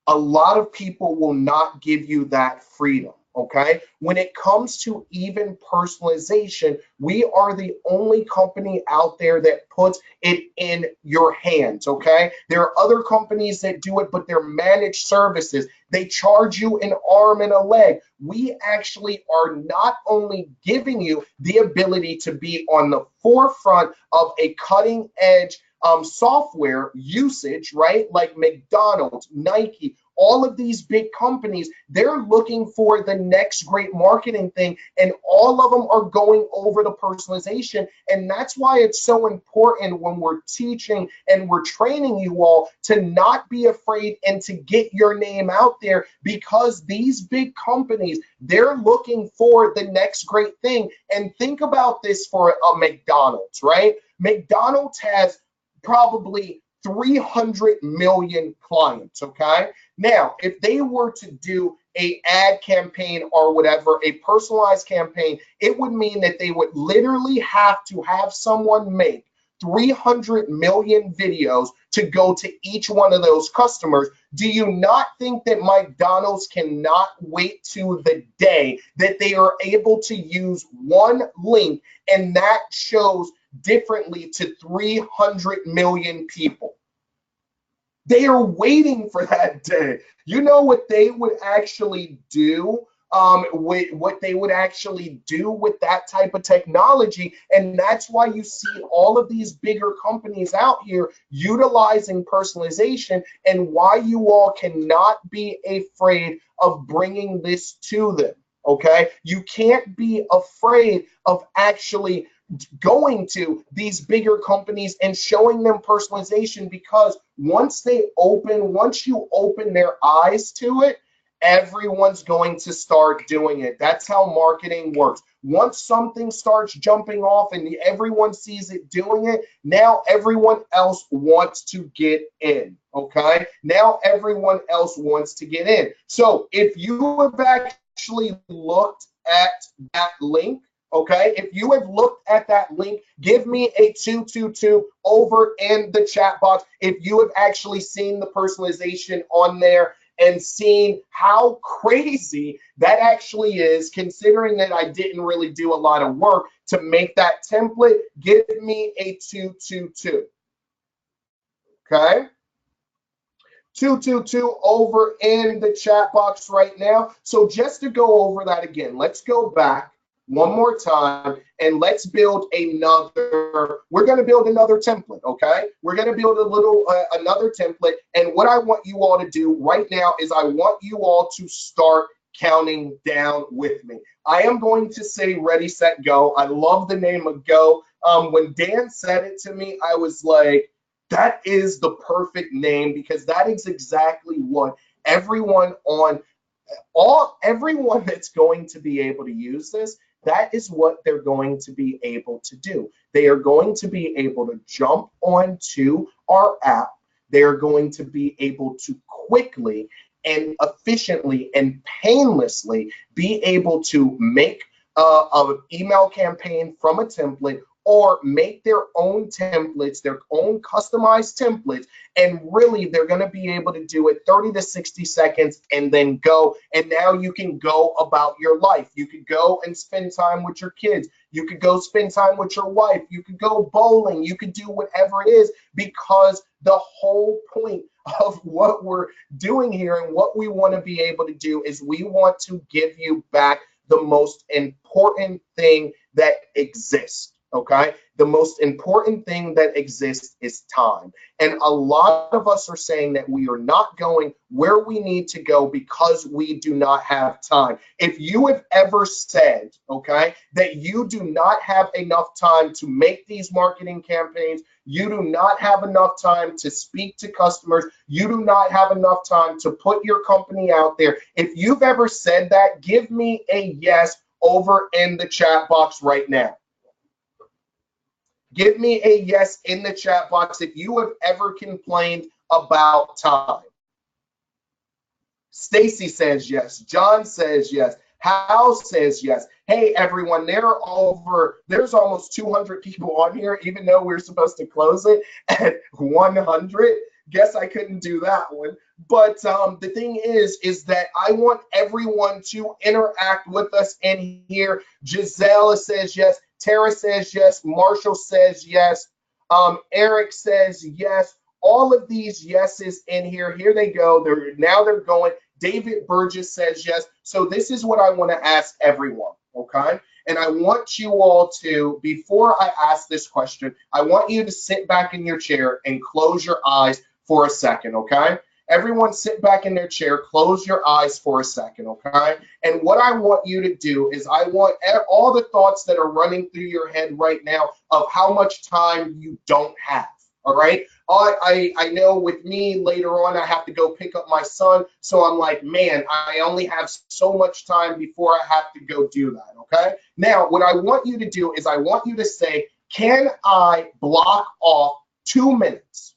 A lot of people will not give you that freedom, okay? When it comes to even personalization, we are the only company out there that puts it in your hands, okay? There are other companies that do it, but they're managed services. They charge you an arm and a leg. We actually are not only giving you the ability to be on the forefront of a cutting edge software usage, right? Like McDonald's, Nike, all of these big companies, they're looking for the next great marketing thing, and all of them are going over the personalization. And that's why it's so important when we're teaching and we're training you all to not be afraid and to get your name out there, because these big companies, they're looking for the next great thing. And think about this for a McDonald's, right? McDonald's has probably 300 million clients, okay? Now, if they were to do a ad campaign or whatever, a personalized campaign, it would mean that they would literally have to have someone make 300 million videos to go to each one of those customers. Do you not think that McDonald's cannot wait to the day that they are able to use one link and that shows differently to 300 million people? They are waiting for that day. You know what they would actually do? What they would actually do with that type of technology, and that's why you see all of these bigger companies out here utilizing personalization, and why you all cannot be afraid of bringing this to them. Okay, you can't be afraid of actually going to these bigger companies and showing them personalization, because once you open their eyes to it, everyone's going to start doing it. That's how marketing works. Once something starts jumping off and everyone sees it doing it, now everyone else wants to get in, okay? Now everyone else wants to get in. So if you have actually looked at that link, okay, if you have looked at that link, give me a 222 over in the chat box if you have actually seen the personalization on there and seen how crazy that actually is, considering that I didn't really do a lot of work to make that template. Give me a 222. Okay? 222 over in the chat box right now. So just to go over that again, let's go back one more time and let's build we're going to build another template, okay? We're going to build another template, and what I want you all to do right now is I want you all to start counting down with me. I am going to say ready, set, go. I love the name of go. When Dan said it to me, I was like, that is the perfect name, because that is exactly what everyone that's going to be able to use this, that is what they're going to be able to do. They are going to be able to jump onto our app. They are going to be able to quickly and efficiently and painlessly be able to make an email campaign from a template, or make their own templates, their own customized templates, and really they're going to be able to do it 30 to 60 seconds and then go. And now you can go about your life. You could go and spend time with your kids. You could go spend time with your wife. You could go bowling. You could do whatever it is, because the whole point of what we're doing here and what we want to be able to do is we want to give you back the most important thing that exists. Okay, the most important thing that exists is time. And a lot of us are saying that we are not going where we need to go because we do not have time. If you have ever said, okay, that you do not have enough time to make these marketing campaigns, you do not have enough time to speak to customers, you do not have enough time to put your company out there, if you've ever said that, give me a yes over in the chat box right now. Give me a yes in the chat box if you have ever complained about time. Stacy says yes. John says yes. Hal says yes. Hey, everyone, there's almost 200 people on here, even though we're supposed to close it at 100. Guess I couldn't do that one. But the thing is that I want everyone to interact with us in here. Giselle says yes. Tara says yes. Marshall says yes. Eric says yes. All of these yeses in here. Here they go. They're going. David Burgess says yes. So this is what I want to ask everyone, okay? And I want you all to, before I ask this question, I want you to sit back in your chair and close your eyes for a second, okay? Everyone sit back in their chair, close your eyes for a second, okay? And what I want you to do is I want all the thoughts that are running through your head right now of how much time you don't have, all right? I know with me later on, I have to go pick up my son. So I'm like, man, I only have so much time before I have to go do that, okay? Now, what I want you to do is I want you to say, can I block off 2 minutes?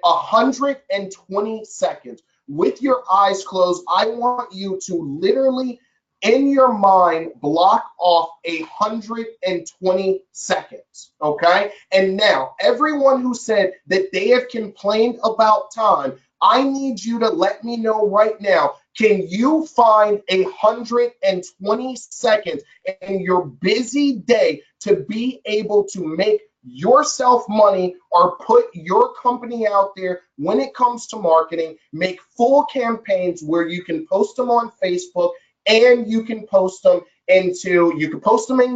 120 seconds with your eyes closed. I want you to literally in your mind block off 120 seconds, okay? And now everyone who said that they have complained about time, I need you to let me know right now, can you find 120 seconds in your busy day to be able to make yourself money or put your company out there when it comes to marketing, make full campaigns where you can post them on Facebook and you can post them in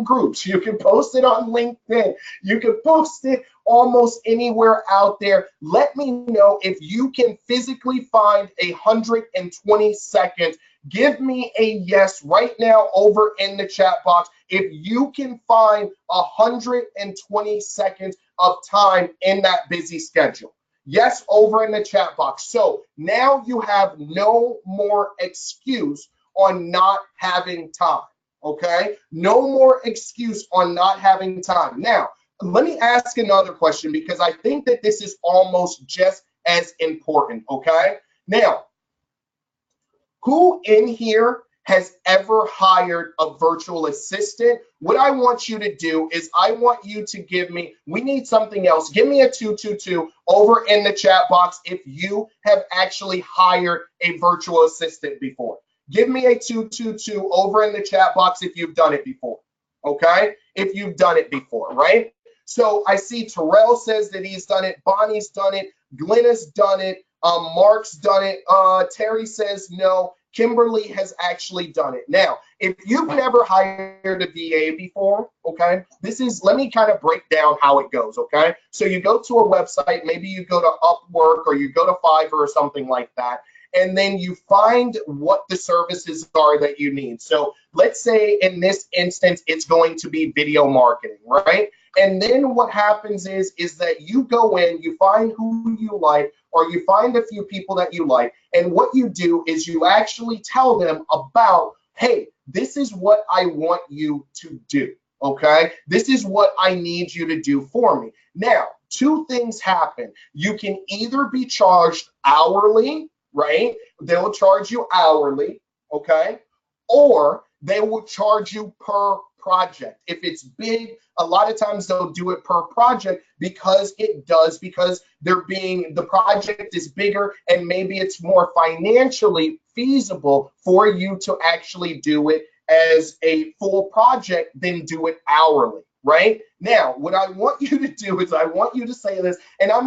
groups, you can post it on LinkedIn, you can post it almost anywhere out there. Let me know if you can physically find 120 seconds. Give me a yes right now over in the chat box if you can find 120 seconds of time in that busy schedule. Yes, over in the chat box. So now you have no more excuse on not having time, okay? No more excuse on not having time. Now, let me ask another question because I think that this is almost just as important, okay? Now, who in here has ever hired a virtual assistant? What I want you to do is I want you to give me, we need something else. Give me a 222 over in the chat box if you have actually hired a virtual assistant before. Give me a 222 over in the chat box if you've done it before, okay? If you've done it before, right? So I see Terrell says that he's done it. Bonnie's done it. Glenna's done it. Mark's done it. Terry says no. Kimberly has actually done it. Now, if you've never hired a VA before, okay, let me kind of break down how it goes, okay? So you go to a website, maybe you go to Upwork or you go to Fiverr or something like that, and then you find what the services are that you need. So let's say in this instance, it's going to be video marketing, right? And then what happens is that you go in, you find who you like, or you find a few people that you like, and what you do is you actually tell them about, hey, this is what I want you to do, okay? This is what I need you to do for me. Now, two things happen. You can either be charged hourly, right? They'll charge you hourly, okay? Or they will charge you per project. If it's big, a lot of times they'll do it per project because the project is bigger and maybe it's more financially feasible for you to actually do it as a full project than do it hourly, right? Now, what I want you to do is I want you to say this, and I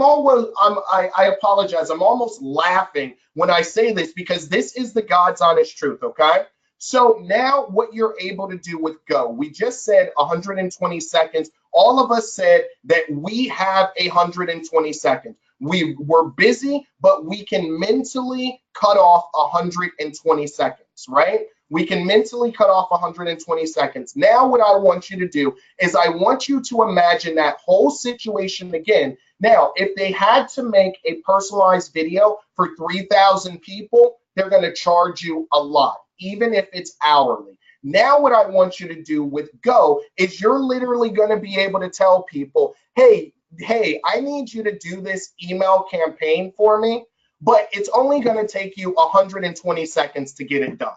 apologize, I'm almost laughing when I say this because this is the God's honest truth, okay? So now what you're able to do with Go, we just said 120 seconds. All of us said that we have 120 seconds. We're busy, but we can mentally cut off 120 seconds, right? We can mentally cut off 120 seconds. Now what I want you to do is I want you to imagine that whole situation again. Now, if they had to make a personalized video for 3,000 people, they're going to charge you a lot, even if it's hourly. Now what I want you to do with Go is you're literally going to be able to tell people, hey, I need you to do this email campaign for me, but it's only going to take you 120 seconds to get it done.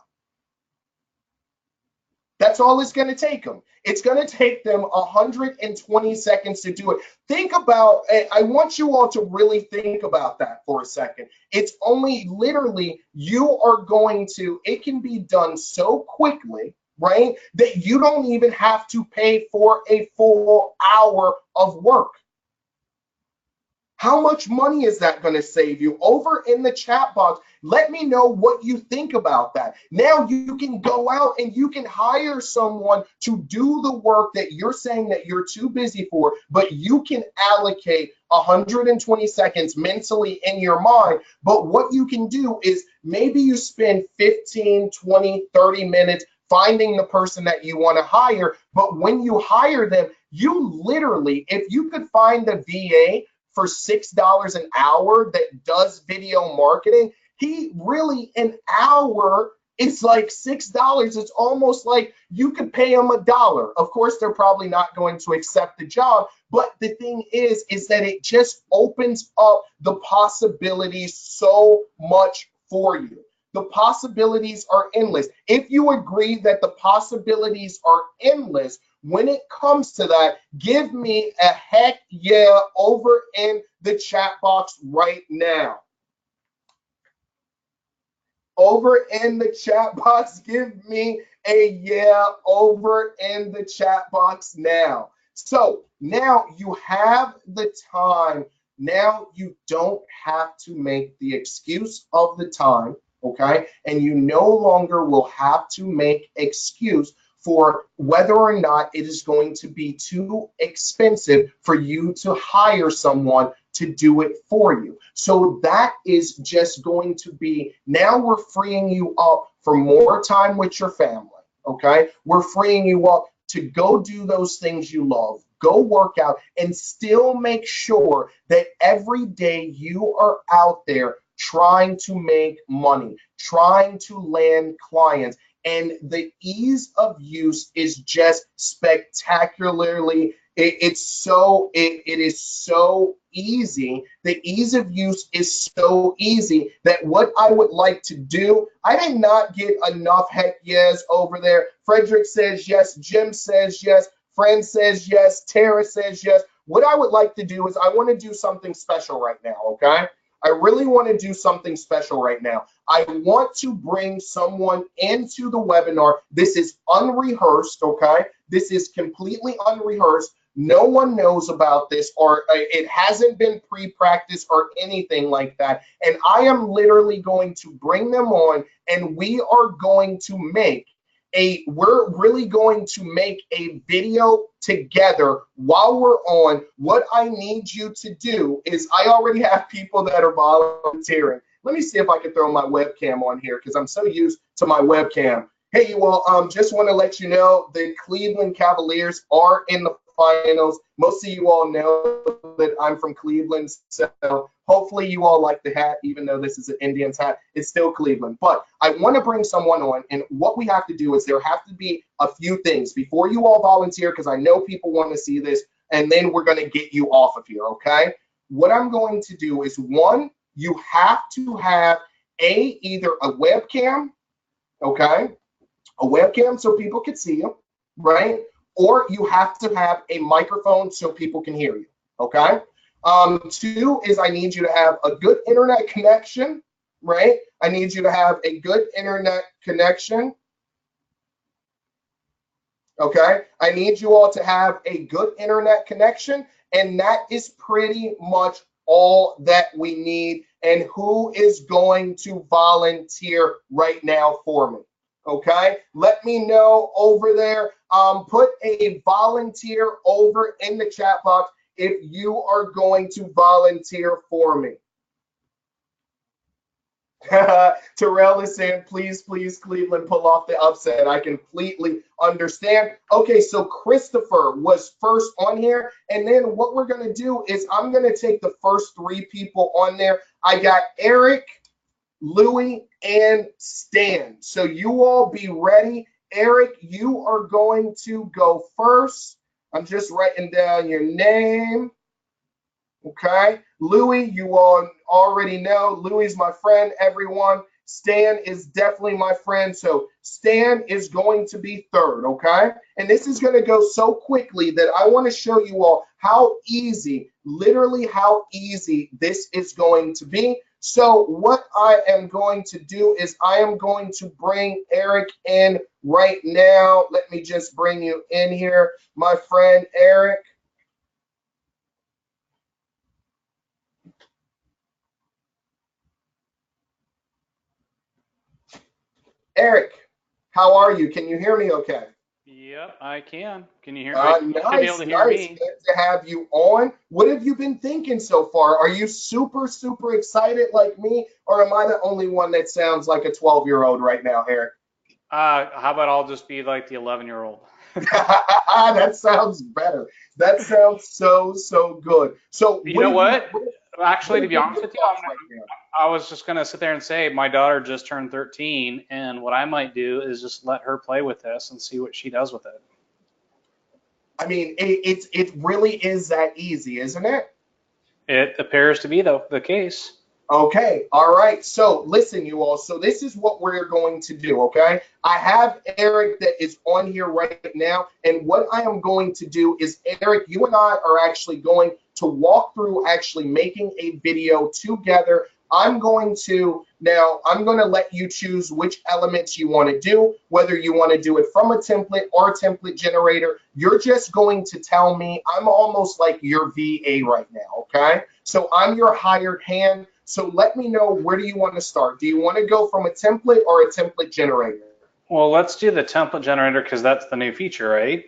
That's all it's going to take them. It's going to take them 120 seconds to do it. Think about, I want you all to really think about that for a second. It's only literally, it can be done so quickly, right, that you don't even have to pay for a full hour of work. How much money is that going to save you? Over in the chat box, let me know what you think about that. Now you can go out and you can hire someone to do the work that you're saying that you're too busy for, but you can allocate 120 seconds mentally in your mind. But what you can do is maybe you spend 15, 20, 30 minutes finding the person that you want to hire. But when you hire them, you literally, if you could find a VA for $6 an hour that does video marketing, an hour is like $6. It's almost like you could pay him $1. Of course, they're probably not going to accept the job, but the thing is that it just opens up the possibilities so much for you. The possibilities are endless. If you agree that the possibilities are endless, when it comes to that, give me a heck yeah over in the chat box right now. Over in the chat box, give me a yeah over in the chat box now. So now you have the time. Now you don't have to make the excuse of the time, okay? And you no longer will have to make excuse for whether or not it is going to be too expensive for you to hire someone to do it for you. So that is just going to be, now we're freeing you up for more time with your family, okay? We're freeing you up to go do those things you love, go work out, and still make sure that every day you are out there trying to make money, trying to land clients. And the ease of use is just spectacularly, it is so easy. The ease of use is so easy that what I would like to do, I did not get enough heck yes over there. Frederick says yes, Jim says yes, Fran says yes, Tara says yes. What I would like to do is I want to do something special right now, okay? I really want to do something special right now. I want to bring someone into the webinar. This is unrehearsed, okay? This is completely unrehearsed. No one knows about this, or it hasn't been pre-practice or anything like that. And I am literally going to bring them on, and we're really going to make a video together while we're on. What I need you to do is, I already have people that are volunteering. Let me see if I can throw my webcam on here because I'm so used to my webcam. Hey, you all, just want to let you know the Cleveland Cavaliers are in the finals. Most of you all know that I'm from Cleveland, so hopefully you all like the hat, even though this is an Indians hat. It's still Cleveland. But I want to bring someone on, and what we have to do is there have to be a few things before you all volunteer, because I know people want to see this, and then we're going to get you off of here, okay? What I'm going to do is, one, you have to have either a webcam, okay? A webcam so people can see you. right? Or you have to have a microphone so people can hear you, okay? Two is I need you to have a good internet connection, right? I need you to have a good internet connection, okay? I need you all to have a good internet connection, and that is pretty much all that we need. And who is going to volunteer right now for me? Okay, let me know over there. Put a volunteer over in the chat box if you are going to volunteer for me. Terrell is saying, please, please, Cleveland, pull off the upset. I completely understand. Okay, so Christopher was first on here. And then what we're going to do is I'm going to take the first three people on there. I got Eric, Louis, and Stan. So you all be ready. Eric, you are going to go first. I'm just writing down your name. Okay, Louis, you all already know. Louis is my friend, everyone. Stan is definitely my friend. So Stan is going to be third, okay? And this is going to go so quickly that I want to show you all how easy, literally how easy this is going to be. So what I am going to do is I am going to bring Eric in right now. Let me just bring you in here, my friend Eric. Eric, how are you? Can you hear me okay? Yep, I can. Can you hear me? You should be able to hear me. Good to have you on. What have you been thinking so far? Are you super, super excited like me, or am I the only one that sounds like a 12-year-old right now, Eric? How about I'll just be like the 11-year-old? That sounds better. That sounds so, so good. So you know what? Actually, to be honest with you, I was just going to sit there and say my daughter just turned 13, and what I might do is just let her play with this and see what she does with it. I mean, it really is that easy, isn't it? It appears to be the case. Okay, all right. So listen, you all. So this is what we're going to do, okay? I have Eric that is on here right now, and what I am going to do is, Eric, you and I are actually going to walk through actually making a video together. I'm going to let you choose which elements you want to do, whether you want to do it from a template or a template generator. You're just going to tell me. I'm almost like your VA right now, okay? So I'm your hired hand. So let me know, where do you want to start? Do you want to go from a template or a template generator? Well, let's do the template generator because that's the new feature, right?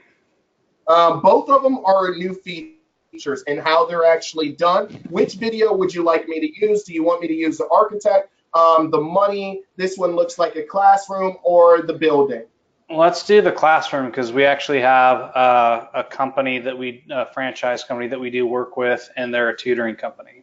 Both of them are new features and how they're actually done. Which video would you like me to use? Do you want me to use the architect, the money, this one looks like a classroom, or the building? Let's do the classroom because we actually have a company a franchise company that we do work with, and they're a tutoring company.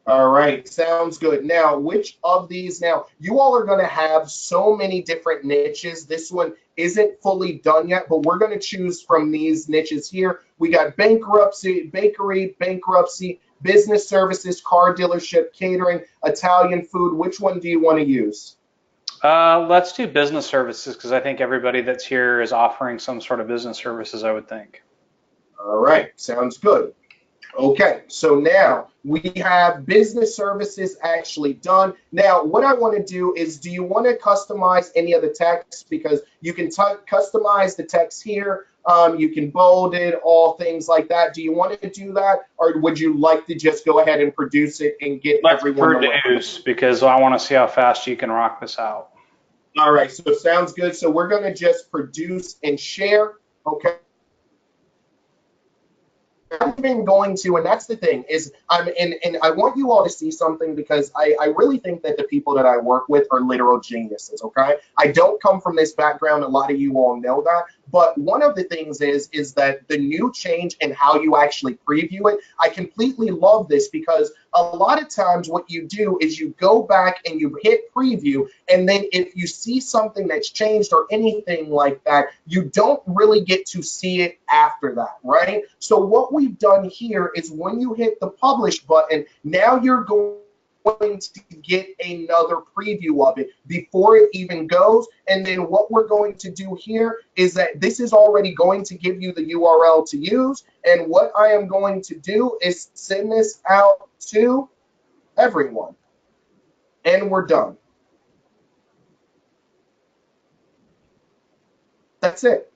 All right, sounds good. Now, which of these, now, you all are going to have so many different niches. This one isn't fully done yet, but we're going to choose from these niches here. We got bankruptcy, bakery, bankruptcy, business services, car dealership, catering, Italian food. Which one do you want to use? Let's do business services because I think everybody that's here is offering some sort of business services, I would think. All right, sounds good. Okay, so now we have business services actually done. Now, what I want to do is, do you want to customize any of the text? Because you can customize the text here. You can bold it, all things like that. Do you want to do that, or would you like to just go ahead and produce it and get everyone? Let's produce, because I want to see how fast you can rock this out. All right, so sounds good. So we're going to just produce and share, okay? I'm even going to, and that's the thing, is and I want you all to see something, because I really think that the people that I work with are literal geniuses, okay? I don't come from this background. A lot of you all know that. But one of the things is that the new change in how you actually preview it, I completely love this, because a lot of times what you do is you go back and you hit preview, and then if you see something that's changed or anything like that, you don't really get to see it after that, right? So what we've done here is, when you hit the publish button, now you're going going to get another preview of it before it even goes. And then what we're going to do here is that this is already going to give you the URL to use. And what I am going to do is send this out to everyone. And we're done. That's it.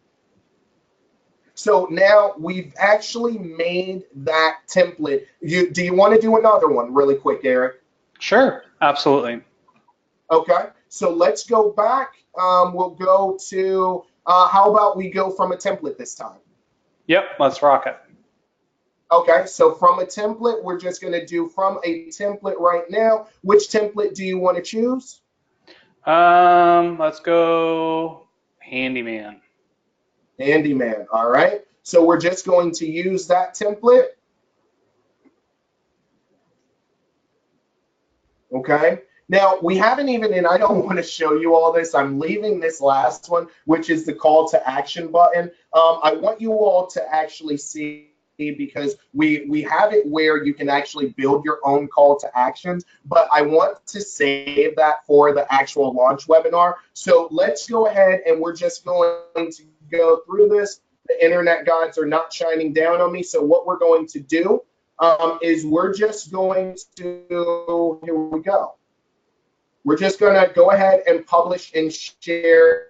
So now we've actually made that template. Do you want to do another one really quick, Eric? Sure, absolutely. Okay, so let's go back. We'll go to, how about we go from a template this time? Yep, let's rock it. Okay, so from a template, we're just going to do from a template right now. Which template do you want to choose? Let's go handyman. Handyman, all right. So we're just going to use that template. Okay. Now, we haven't even, and I don't want to show you all this. I'm leaving this last one, which is the call to action button. I want you all to actually see, because we have it where you can actually build your own call to actions, but I want to save that for the actual launch webinar. So let's go ahead and we're just going to go through this. The internet gods are not shining down on me. So what we're going to do is we're just going to, here we go. We're just going to go ahead and publish and share.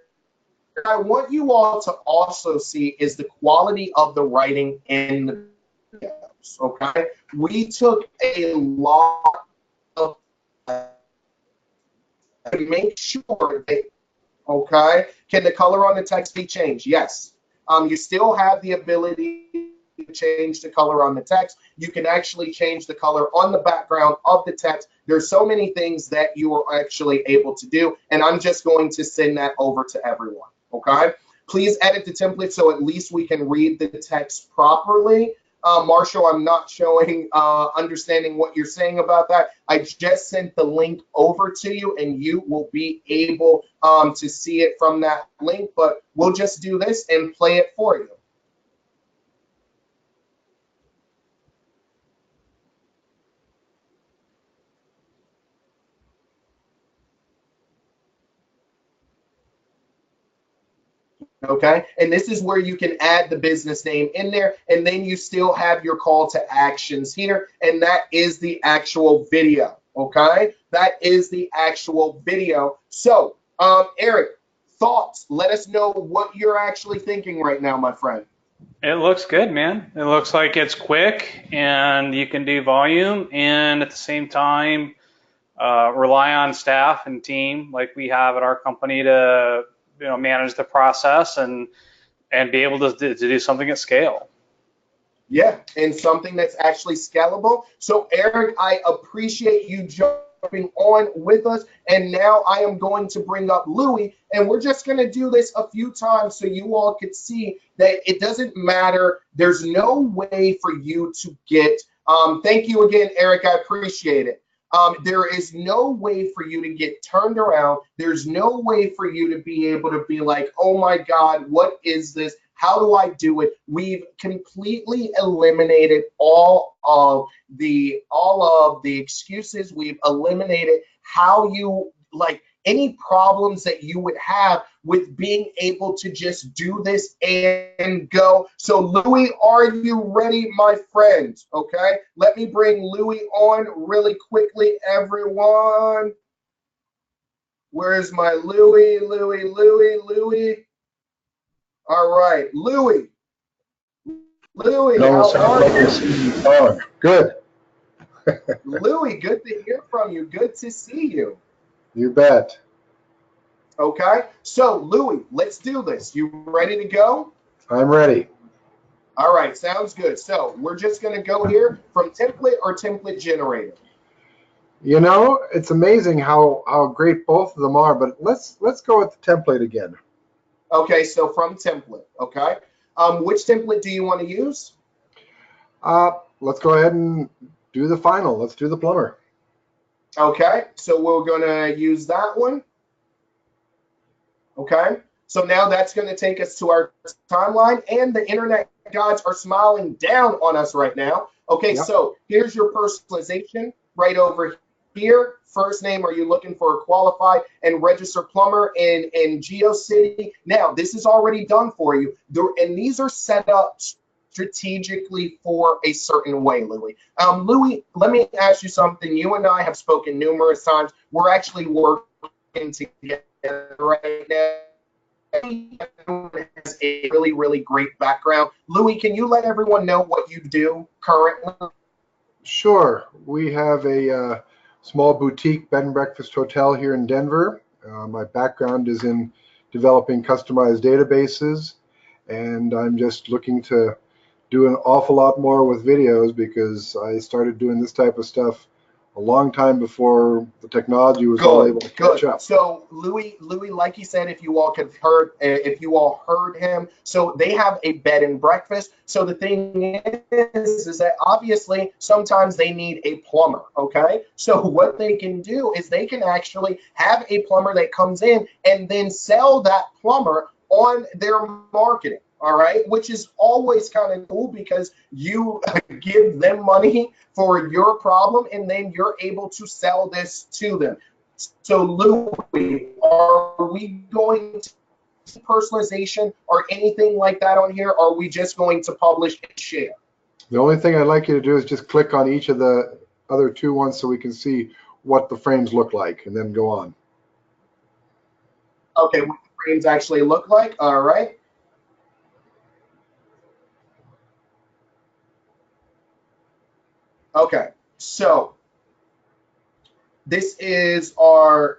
What I want you all to also see is the quality of the writing in the videos, okay? We took a lot of to make sure that, okay, can the color on the text be changed? Yes. You still have the ability to change the color on the text. You can actually change the color on the background of the text. There's so many things that you are actually able to do, and I'm just going to send that over to everyone, okay? Please edit the template so at least we can read the text properly. Marshall, I'm not showing understanding what you're saying about that. I just sent the link over to you, and you will be able to see it from that link, but we'll just do this and play it for you. Okay, and this is where you can add the business name in there, and then you still have your call to actions here, and that is the actual video. Okay, that is the actual video. So Eric, thoughts? Let us know what you're actually thinking right now, my friend. It looks good, man. It looks like it's quick and you can do volume and at the same time rely on staff and team like we have at our company to manage the process and be able to do something at scale. Yeah, and something that's actually scalable. So Eric, I appreciate you jumping on with us. And now I am going to bring up Louie, and we're just going to do this a few times so you all could see that it doesn't matter. There's no way for you to get, thank you again, Eric, I appreciate it. There is no way for you to get turned around. There's no way for you to be able to be like, oh my God, what is this? How do I do it? We've completely eliminated all of the excuses. We've eliminated how you, like, any problems that you would have with being able to just do this and go. So Louie, are you ready, my friend? Okay, let me bring Louie on really quickly, everyone. Where's my Louie? All right, Louie. How are you? Good. Louie, good to hear from you. Good to see you. You bet. Okay, so Louie, let's do this. You ready to go? I'm ready. All right, sounds good. So we're just going to go here from template or template generator. You know, it's amazing how great both of them are, but let's go with the template again. Okay, so from template, okay. Which template do you want to use? Let's go ahead and do the final. Let's do the plumber. Okay, so we're going to use that one. Okay, so now that's going to take us to our timeline, and the internet gods are smiling down on us right now. Okay, yep. So here's your personalization right over here, first name, are you looking for a qualified and registered plumber in GeoCity? Now, this is already done for you, and these are set up strategically for a certain way, Louis. Louis, let me ask you something. You and I have spoken numerous times. We're actually working together right now. Has a really, really great background. Louis, can you let everyone know what you do currently? Sure. We have a small boutique bed and breakfast hotel here in Denver. My background is in developing customized databases, and I'm just looking to do an awful lot more with videos because I started doing this type of stuff a long time before the technology was all able to catch up. So Louis, like he said, if you all heard him, so they have a bed and breakfast. So the thing is that obviously sometimes they need a plumber. Okay, so what they can do is they can actually have a plumber that comes in and then sell that plumber on their marketing. All right, which is always kind of cool because you give them money for your problem and then you're able to sell this to them. So Louis, are we going to personalization or anything like that on here? Or are we just going to publish and share? The only thing I'd like you to do is just click on each of the other two ones so we can see what the frames look like and then go on. Okay, what the frames actually look like. All right. Okay, so this is our,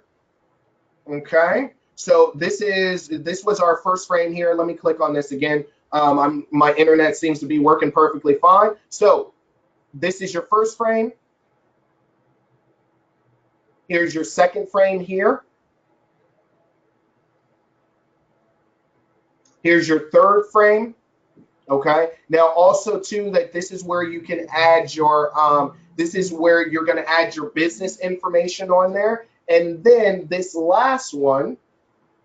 okay, so this was our first frame here. Let me click on this again. My internet seems to be working perfectly fine. So this is your first frame. Here's your second frame here. Here's your third frame. Okay, now also too that this is where you can add your this is where you're going to add your business information on there, and then this last one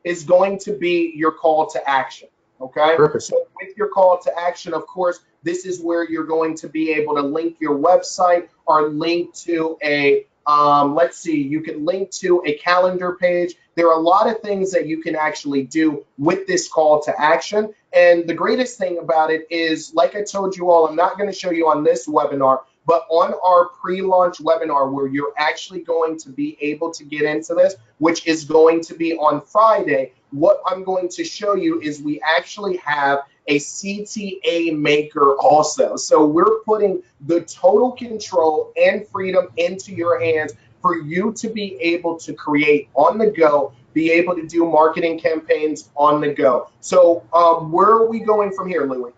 is going to be your call to action. Okay, Perfect. so with your call to action, of course, this is where you're going to be able to link your website or link to a let's see, you can link to a calendar page. There are a lot of things that you can actually do with this call to action. And the greatest thing about it is, like I told you all, I'm not going to show you on this webinar, but on our pre-launch webinar where you're actually going to be able to get into this, which is going to be on Friday, what I'm going to show you is we actually have a CTA maker also. So we're putting the total control and freedom into your hands for you to be able to create on the go, be able to do marketing campaigns on the go. So where are we going from here, Louis?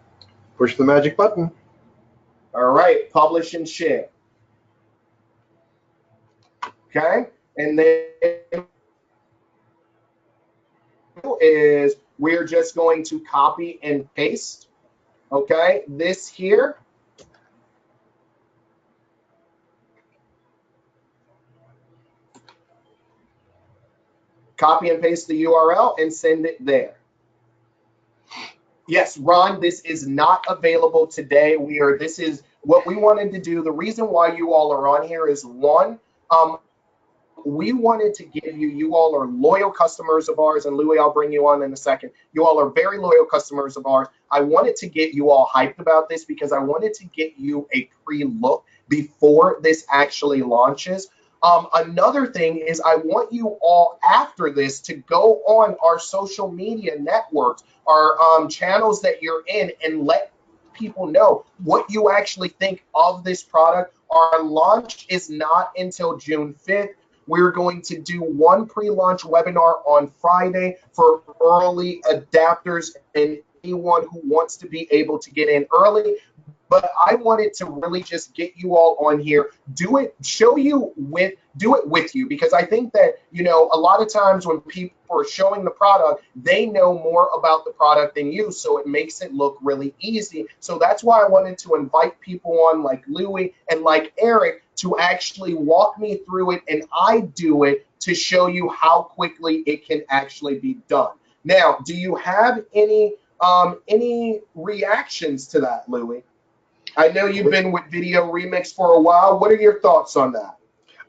Push the magic button. All right, publish and share. Okay, and then is we're just going to copy and paste. Okay, this here. Copy and paste the URL and send it there. Yes, Ron, this is not available today. This is what we wanted to do. The reason why you all are on here is one, we wanted to give you all are loyal customers of ours, and Louis, I'll bring you on in a second. You all are very loyal customers of ours. I wanted to get you all hyped about this because I wanted to get you a pre-look before this actually launches. Another thing is I want you all after this to go on our social media networks, our channels that you're in, and let people know what you actually think of this product. Our launch is not until June 5th. We're going to do one pre-launch webinar on Friday for early adapters and anyone who wants to be able to get in early. But I wanted to really just get you all on here, do it with you, because I think that, you know, a lot of times when people are showing the product, they know more about the product than you, so it makes it look really easy. So that's why I wanted to invite people on like Louis and like Eric to actually walk me through it, and I do it to show you how quickly it can actually be done. Now, do you have any reactions to that, Louis? I know you've been with VideoRemix for a while. What are your thoughts on that?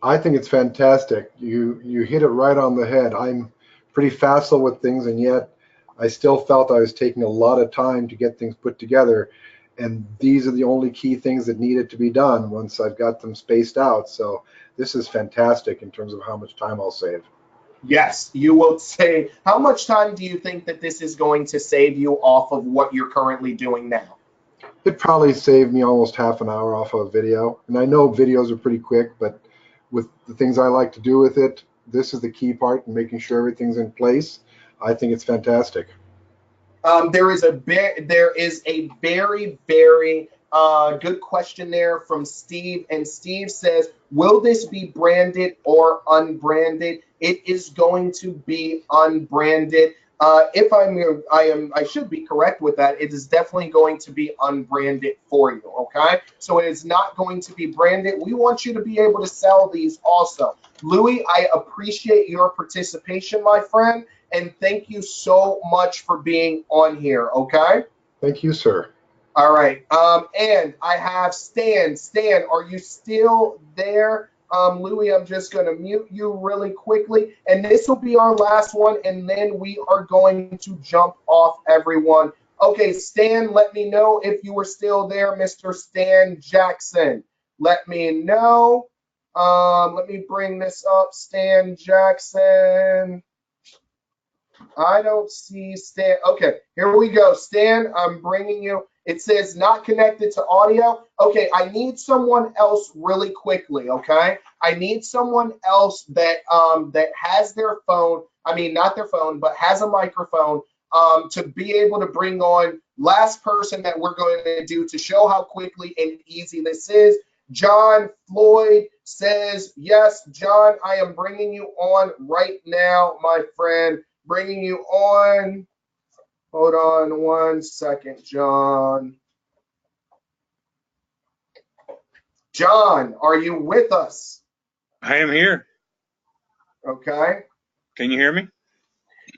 I think it's fantastic. You hit it right on the head. I'm pretty facile with things, and yet I still felt I was taking a lot of time to get things put together. And these are the only key things that needed to be done once I've got them spaced out. So this is fantastic in terms of how much time I'll save. Yes, you will save. How much time do you think that this is going to save you off of what you're currently doing now? It probably saved me almost half an hour off of a video. And I know videos are pretty quick, but with the things I like to do with it, this is the key part in making sure everything's in place. I think it's fantastic. There is a very, very good question there from Steve, and Steve says, "Will this be branded or unbranded?" It is going to be unbranded. If I should be correct with that. It is definitely going to be unbranded for you. Okay, so it is not going to be branded. We want you to be able to sell these also. Louis, I appreciate your participation, my friend. And thank you so much for being on here, okay? Thank you, sir. All right. And I have Stan. Stan, are you still there? Louis, I'm just going to mute you really quickly. And this will be our last one, and then we are going to jump off everyone. Okay, Stan, let me know if you were still there, Mr. Stan Jackson. Let me know. Let me bring this up, Stan Jackson. I don't see Stan. Okay, here we go. Stan, I'm bringing you. It says not connected to audio. Okay, I need someone else really quickly, okay? I need someone else that that has their phone, I mean not their phone, but has a microphone to be able to bring on last person that we're going to do to show how quickly and easy this is. John Floyd says, yes, John, I am bringing you on right now, my friend. Bringing you on. Hold on 1 second, John. John, are you with us? I am here. Okay. Can you hear me?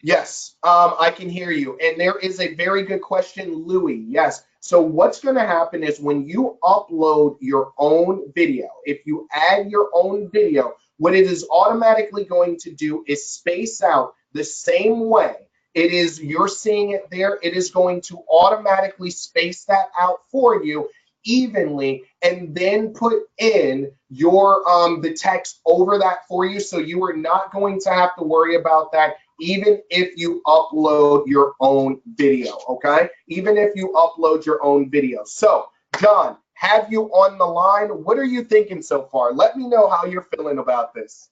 Yes, I can hear you. And there is a very good question, Louis. Yes. So what's going to happen is when you upload your own video, if you add your own video, what it is automatically going to do is space out the same way it is you're seeing it there. It is going to automatically space that out for you evenly and then put in your the text over that for you, so you are not going to have to worry about that even if you upload your own video. Okay, even if you upload your own video. So John, have you on the line? What are you thinking so far? Let me know how you're feeling about this.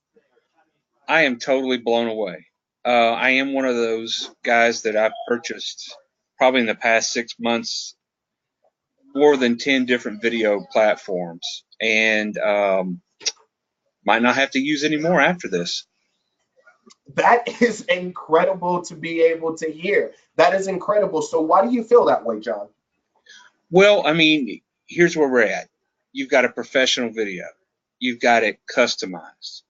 I am totally blown away. I am one of those guys that I've purchased probably in the past 6 months more than 10 different video platforms, and might not have to use any more after this. That is incredible to be able to hear. That is incredible. So why do you feel that way, John? Well, I mean, here's where we're at. You've got a professional video. You've got it customized.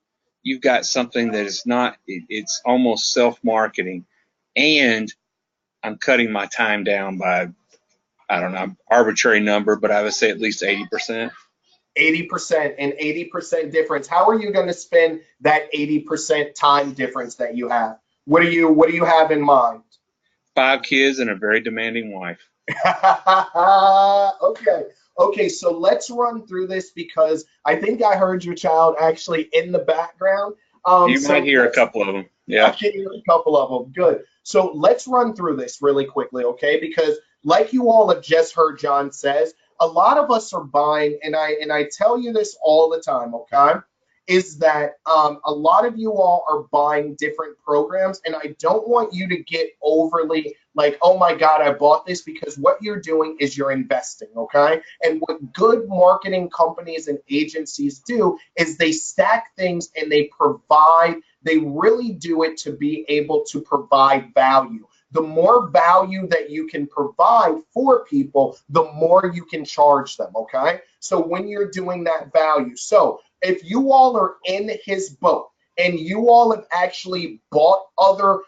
You've got something that is not, it's almost self-marketing. And I'm cutting my time down by, I don't know, arbitrary number, but I would say at least 80%. 80% and 80% difference. How are you going to spend that 80% time difference that you have? What do you have in mind? 5 kids and a very demanding wife. Okay, so let's run through this because I think I heard your child actually in the background. You might hear a couple of them. Yeah. I can hear a couple of them. Good. So let's run through this really quickly, okay? Because like you all have just heard John says, a lot of us are buying, and I tell you this all the time, okay? Is that a lot of you all are buying different programs, and I don't want you to get overly like, oh my God, I bought this, because what you're doing is you're investing, okay? And what good marketing companies and agencies do is they stack things and they really do it to be able to provide value. The more value that you can provide for people, the more you can charge them, okay? So when you're doing that value, so if you all are in his boat and you all have actually bought other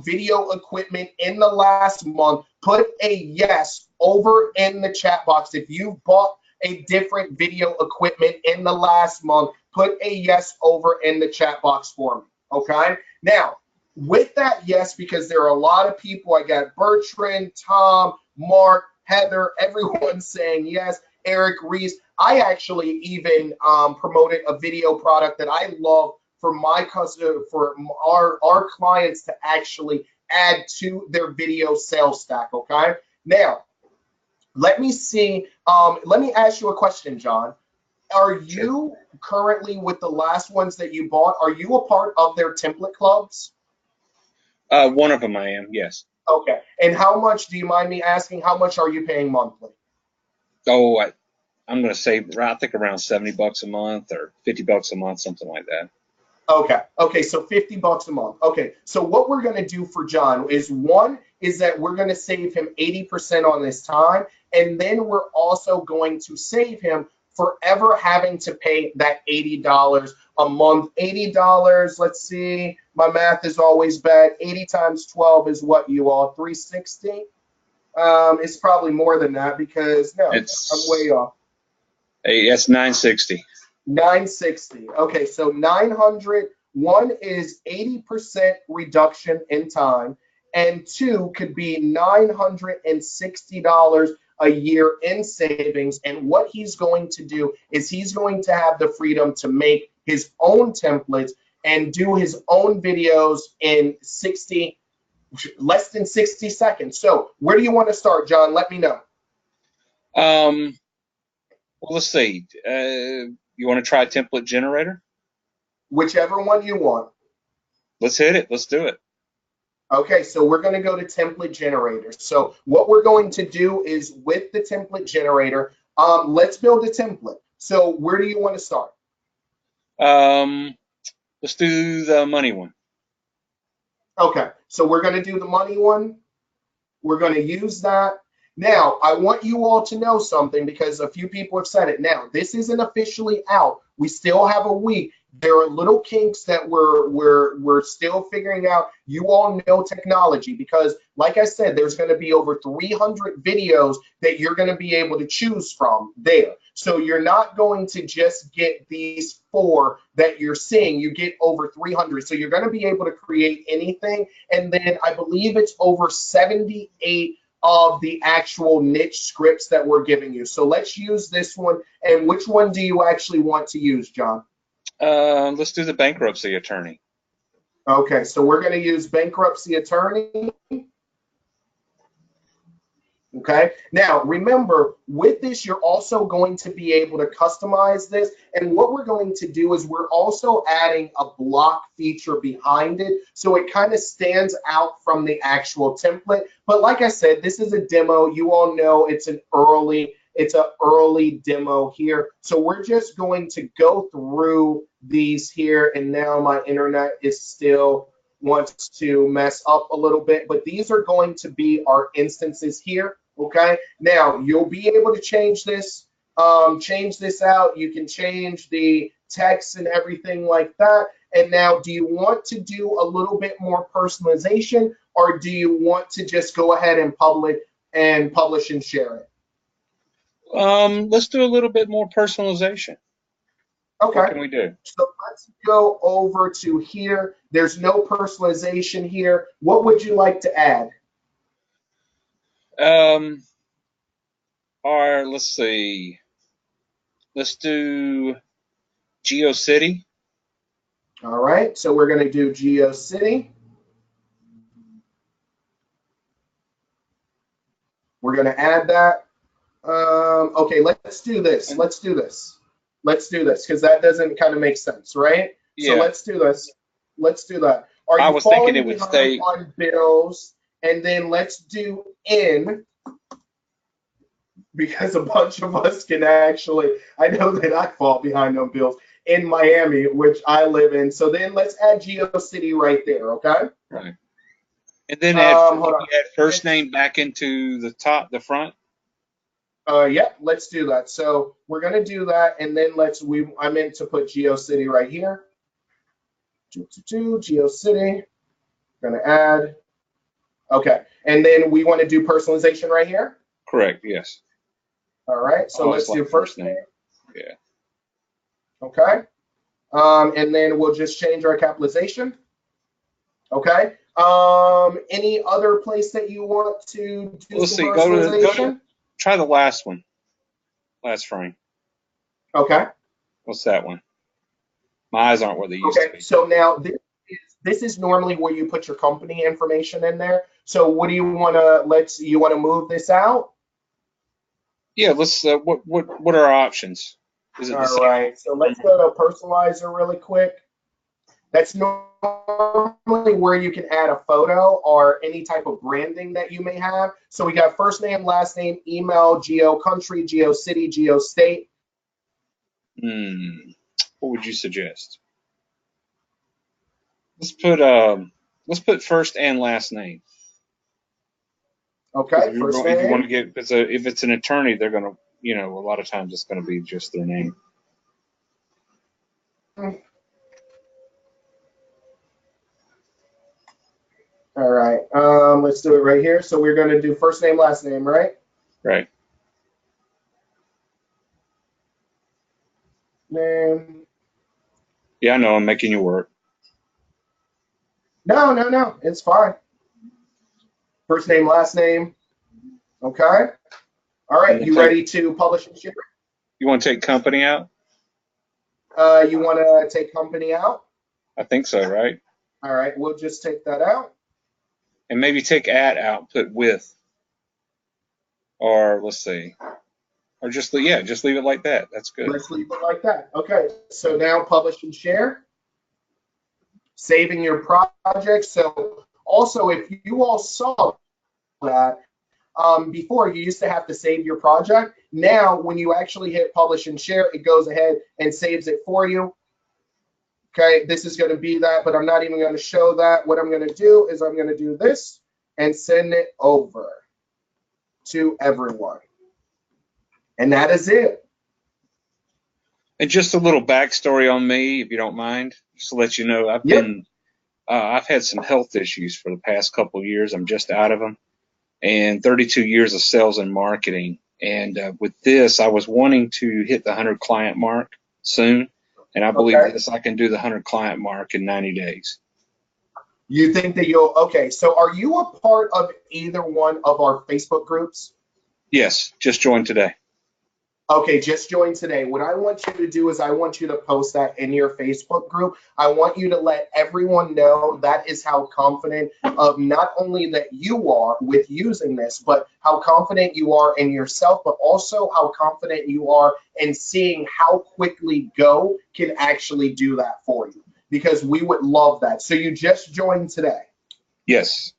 video equipment in the last month, put a yes over in the chat box. If you've bought a different video equipment in the last month, put a yes over in the chat box for me, okay? Now, with that yes, because there are a lot of people, I got Bertrand, Tom, Mark, Heather, everyone saying yes, Eric Reese. I actually even promoted a video product that I love for my customer, for our clients to actually add to their video sales stack, okay? Now, let me see, let me ask you a question, John. Are you currently, with the last ones that you bought, are you a part of their template clubs? One of them I am, yes. Okay. And how much, do you mind me asking, how much are you paying monthly? Oh, I'm going to say, I think around $70 a month or $50 a month, something like that. Okay. Okay. So $50 a month. Okay. So what we're going to do for John is, one is that we're going to save him 80% on this time. And then we're also going to save him forever having to pay that $80 a month. $80, let's see, my math is always bad. 80 times 12 is what, you all? 360? It's probably more than that, because no, I'm way off. Hey, that's 960. 960. Okay, so 900. One is 80% reduction in time, and two could be $960 a year in savings. And what he's going to do is he's going to have the freedom to make his own templates and do his own videos in less than 60 seconds. So where do you want to start, John? Let me know. Well, let's see. You want to try a template generator? Whichever one you want. Let's hit it. Let's do it. Okay, so we're going to go to template generator. So what we're going to do is, with the template generator, let's build a template. So where do you want to start? Let's do the money one. Okay, so we're going to do the money one. We're going to use that. Now, I want you all to know something, because a few people have said it. Now, this isn't officially out. We still have a week. There are little kinks that we're still figuring out. You all know technology, because like I said, there's going to be over 300 videos that you're going to be able to choose from there. So you're not going to just get these 4 that you're seeing. You get over 300. So you're going to be able to create anything. And then I believe it's over 78 of the actual niche scripts that we're giving you. So let's use this one. And which one do you actually want to use, John? Let's do the bankruptcy attorney. Okay, so we're going to use bankruptcy attorney. Okay, now remember, with this, you're also going to be able to customize this. And what we're going to do is we're also adding a block feature behind it, so it kind of stands out from the actual template. But like I said, this is a demo. You all know it's an early demo here. So we're just going to go through these here. And now my internet is still wants to mess up a little bit, but these are going to be our instances here. Okay, now you'll be able to change this out. You can change the text and everything like that. And now, do you want to do a little bit more personalization, or do you want to just go ahead and publish and share it? Let's do a little bit more personalization. Okay. What can we do? So let's go over to here. There's no personalization here. What would you like to add? Let's see. Let's do GeoCity. All right. So we're going to do GeoCity. We're going to add that. Okay, let's do this. Let's do this because that doesn't kind of make sense, right? Yeah. So let's do this. Let's do that. Are I you was thinking it falling would behind stay on bills? And then let's do in, because a bunch of us can actually, I know that I fall behind on bills in Miami, which I live in. So then let's add GeoCity right there, okay? right. And then add first name back into the front. Yeah, let's do that. So we're gonna do that, and then I meant to put GeoCity right here. GeoCity. Gonna add. Okay, and then we want to do personalization right here. Correct. Yes. All right, so Oh, let's it's like do first name. Yeah. Okay. And then we'll just change our capitalization. Okay. Any other place that you want to do Let's some see. personalization? Try the last one. Last frame. Okay. What's that one? My eyes aren't where they used to Okay. be. So now this is normally where you put your company information in there. So what do you want to you want to move this out? Yeah. Let's. What are our options? Is it the All same? right. So let's go to personalizer really quick. That's normally where you can add a photo or any type of branding that you may have. So we got first name, last name, email, geo country, geo city, geo state. What would you suggest? Let's put first and last name. Okay, first If you want name. to get, if it's an attorney, they're gonna, a lot of times it's gonna be just their name. All right. Let's do it right here. So we're going to do first name, last name, right? Right. Name. Yeah, I know. I'm making you work. No. It's fine. First name, last name. Okay. All right. You ready to publish and share? You want to take company out? You want to take company out? I think so, right? All right. We'll just take that out. And maybe take out, put with, or let's see, or just leave it like that. That's good. Let's leave it like that. Okay. So now publish and share. Saving your project. So also, if you all saw that before, you used to have to save your project. Now, when you actually hit publish and share, it goes ahead and saves it for you. Okay, this is going to be that, but I'm not even going to show that. What I'm going to do is I'm going to do this and send it over to everyone. And that is it. And just a little backstory on me, if you don't mind, just to let you know, I've had some health issues for the past couple of years. I'm just out of them, and 32 years of sales and marketing. And with this, I was wanting to hit the 100 client mark soon, and I believe I can do the 100 client mark in 90 days. You think that okay, so are you a part of either one of our Facebook groups? Yes, just joined today. Okay, just join today. What I want you to do is I want you to post that in your Facebook group. I want you to let everyone know that is how confident of not only that you are with using this, but how confident you are in yourself, but also how confident you are in seeing how quickly Go can actually do that for you, because we would love that. So you just joined today. Yes.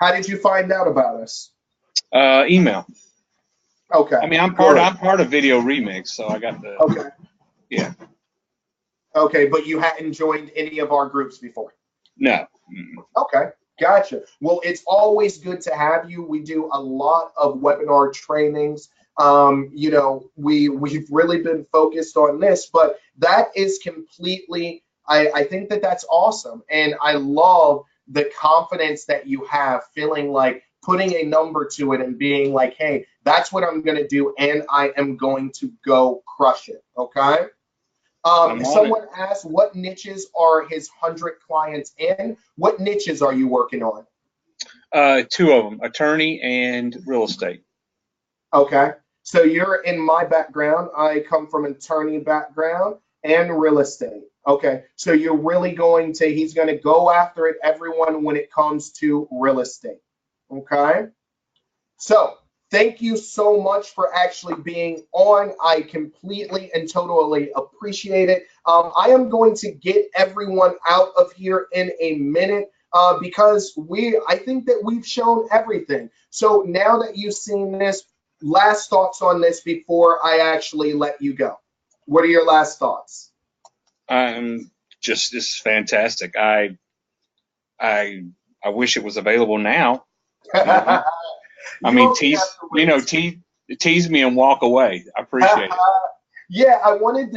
How did you find out about us? Email. Okay. I mean, I'm part of VideoRemix, so I got the. Okay. Yeah. Okay, but you hadn't joined any of our groups before? No. Okay, gotcha. Well, it's always good to have you. We do a lot of webinar trainings. We've really been focused on this, but that is completely, I think that that's awesome. And I love the confidence that you have, feeling like putting a number to it and being like, hey, that's what I'm going to do, and I am going to go crush it. Okay. Someone asked what niches are his 100 clients in. What niches are you working on? Two of them, attorney and real estate. Okay. So you're in my background. I come from an attorney background and real estate. Okay. So you're really he's going to go after it, everyone, when it comes to real estate. Okay. So thank you so much for actually being on. I completely and totally appreciate it. I am going to get everyone out of here in a minute because I think that we've shown everything. So now that you've seen this, last thoughts on this before I actually let you go. What are your last thoughts? It's fantastic. I wish it was available now. I mean, tease me and walk away. I appreciate it. Yeah, I want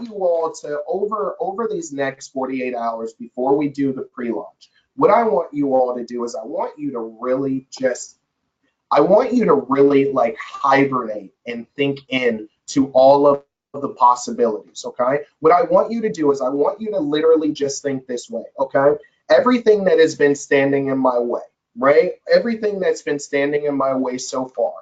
you all to over these next 48 hours before we do the pre-launch. What I want you all to do is I want you to really just I want you to really like hibernate and think in to all of the possibilities, okay? What I want you to do is I want you to literally just think this way, okay? Everything that has been standing in my way, right? Everything that's been standing in my way so far.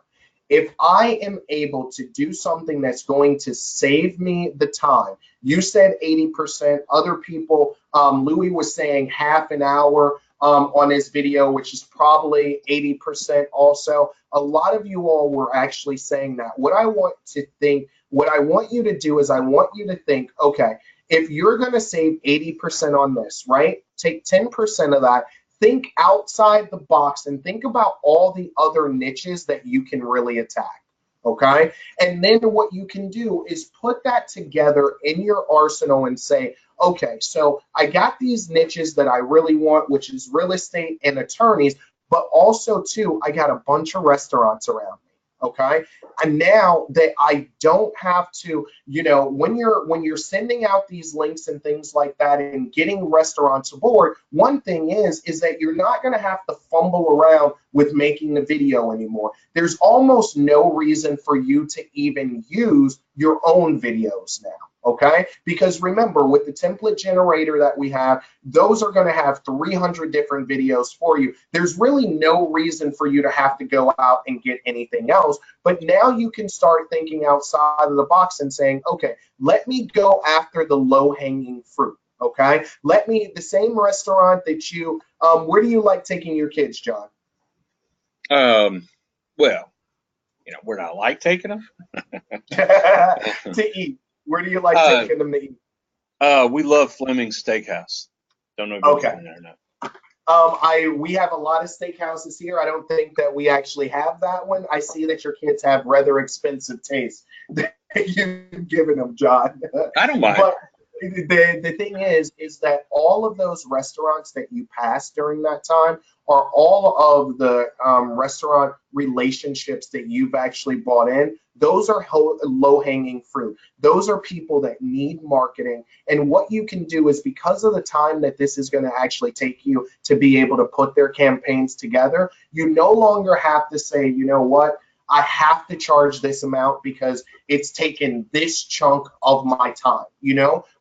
If I am able to do something that's going to save me the time, you said 80%, other people, Louis was saying half an hour on his video, which is probably 80% also. A lot of you all were actually saying that. What I want you to do is I want you to think, okay, if you're going to save 80% on this, right? Take 10% of that. Think outside the box and think about all the other niches that you can really attack, okay? And then what you can do is put that together in your arsenal and say, okay, so I got these niches that I really want, which is real estate and attorneys, but also too, I got a bunch of restaurants around me, okay? And now that I don't have to, when you're sending out these links and things like that and getting restaurants aboard, one thing is that you're not going to have to fumble around with making the video anymore. There's almost no reason for you to even use your own videos now. Okay, because remember, with the template generator that we have, those are going to have 300 different videos for you. There's really no reason for you to have to go out and get anything else. But now you can start thinking outside of the box and saying, okay, let me go after the low-hanging fruit. Okay, the same restaurant that you, where do you like taking your kids, John? Well, where do I like taking them? To eat. Where do you like taking them to eat? We love Fleming's Steakhouse. Don't know if you've been there or not. We have a lot of steakhouses here. I don't think that we actually have that one. I see that your kids have rather expensive taste that you've given them, John. I don't mind. But the thing is that all of those restaurants that you pass during that time are all of the restaurant relationships that you've actually bought in. Those are low-hanging fruit. Those are people that need marketing. And what you can do is, because of the time that this is going to actually take you to be able to put their campaigns together, you no longer have to say, you know what, I have to charge this amount because it's taken this chunk of my time.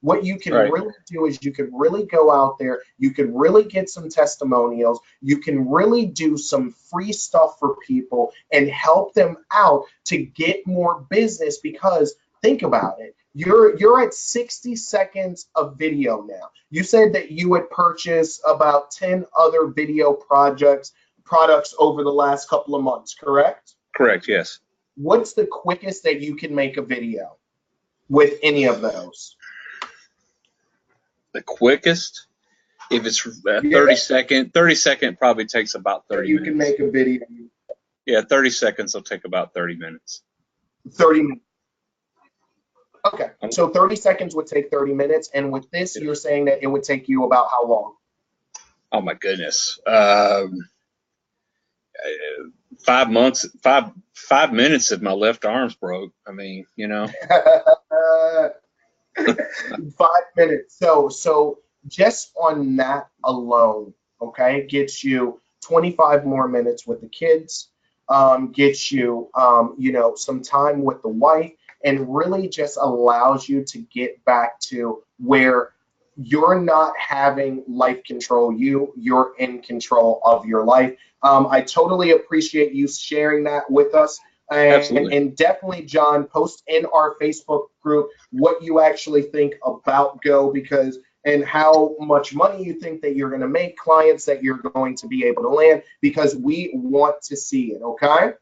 What you can really do is you can really go out there, you can really get some testimonials, you can really do some free stuff for people and help them out to get more business. Because think about it, you're at 60 seconds of video now. You said that you would purchase about 10 other video products over the last couple of months, correct? Correct, yes. What's the quickest that you can make a video with any of those? The quickest? If it's 30 second probably takes about 30 minutes. You can make a video. Yeah, 30 seconds will take about 30 minutes. 30 minutes. Okay, so 30 seconds would take 30 minutes. And with this, you're saying that it would take you about how long? Oh, my goodness. 5 months, 5 minutes if my left arm's broke. I mean, 5 minutes. So just on that alone, okay, gets you 25 more minutes with the kids, gets you, some time with the wife, and really just allows you to get back to where you're not having life control you're in control of your life. I totally appreciate you sharing that with us. And definitely, John, post in our Facebook group what you actually think about Go, and how much money you think that you're going to make, clients that you're going to be able to land, because we want to see it, okay?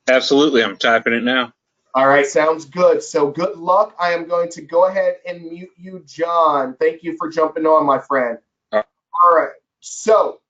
Absolutely. I'm typing it now. All right, sounds good. So good luck. I am going to go ahead and mute you, John. Thank you for jumping on, my friend. All right, so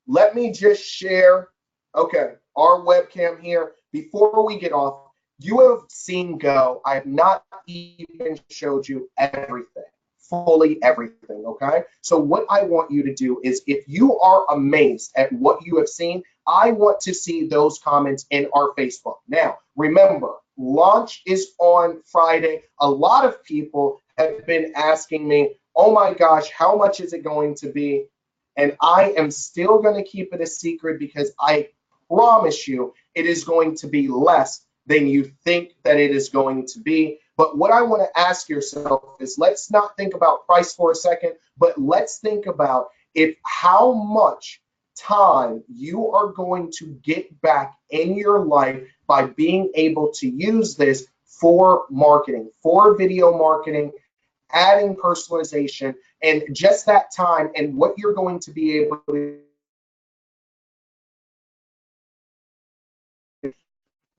let me just share, okay, our webcam here. Before we get off, you have seen Go. I have not even showed you everything, fully everything, okay? So what I want you to do is, if you are amazed at what you have seen, I want to see those comments in our Facebook. Now, remember, launch is on Friday. A lot of people have been asking me, oh my gosh, how much is it going to be? And I am still going to keep it a secret, because I promise you it is going to be less than you think that it is going to be. But what I want to ask yourself is, let's not think about price for a second, but let's think about how much time you are going to get back in your life by being able to use this for marketing, for video marketing, adding personalization, and just that time, and what you're going to be able to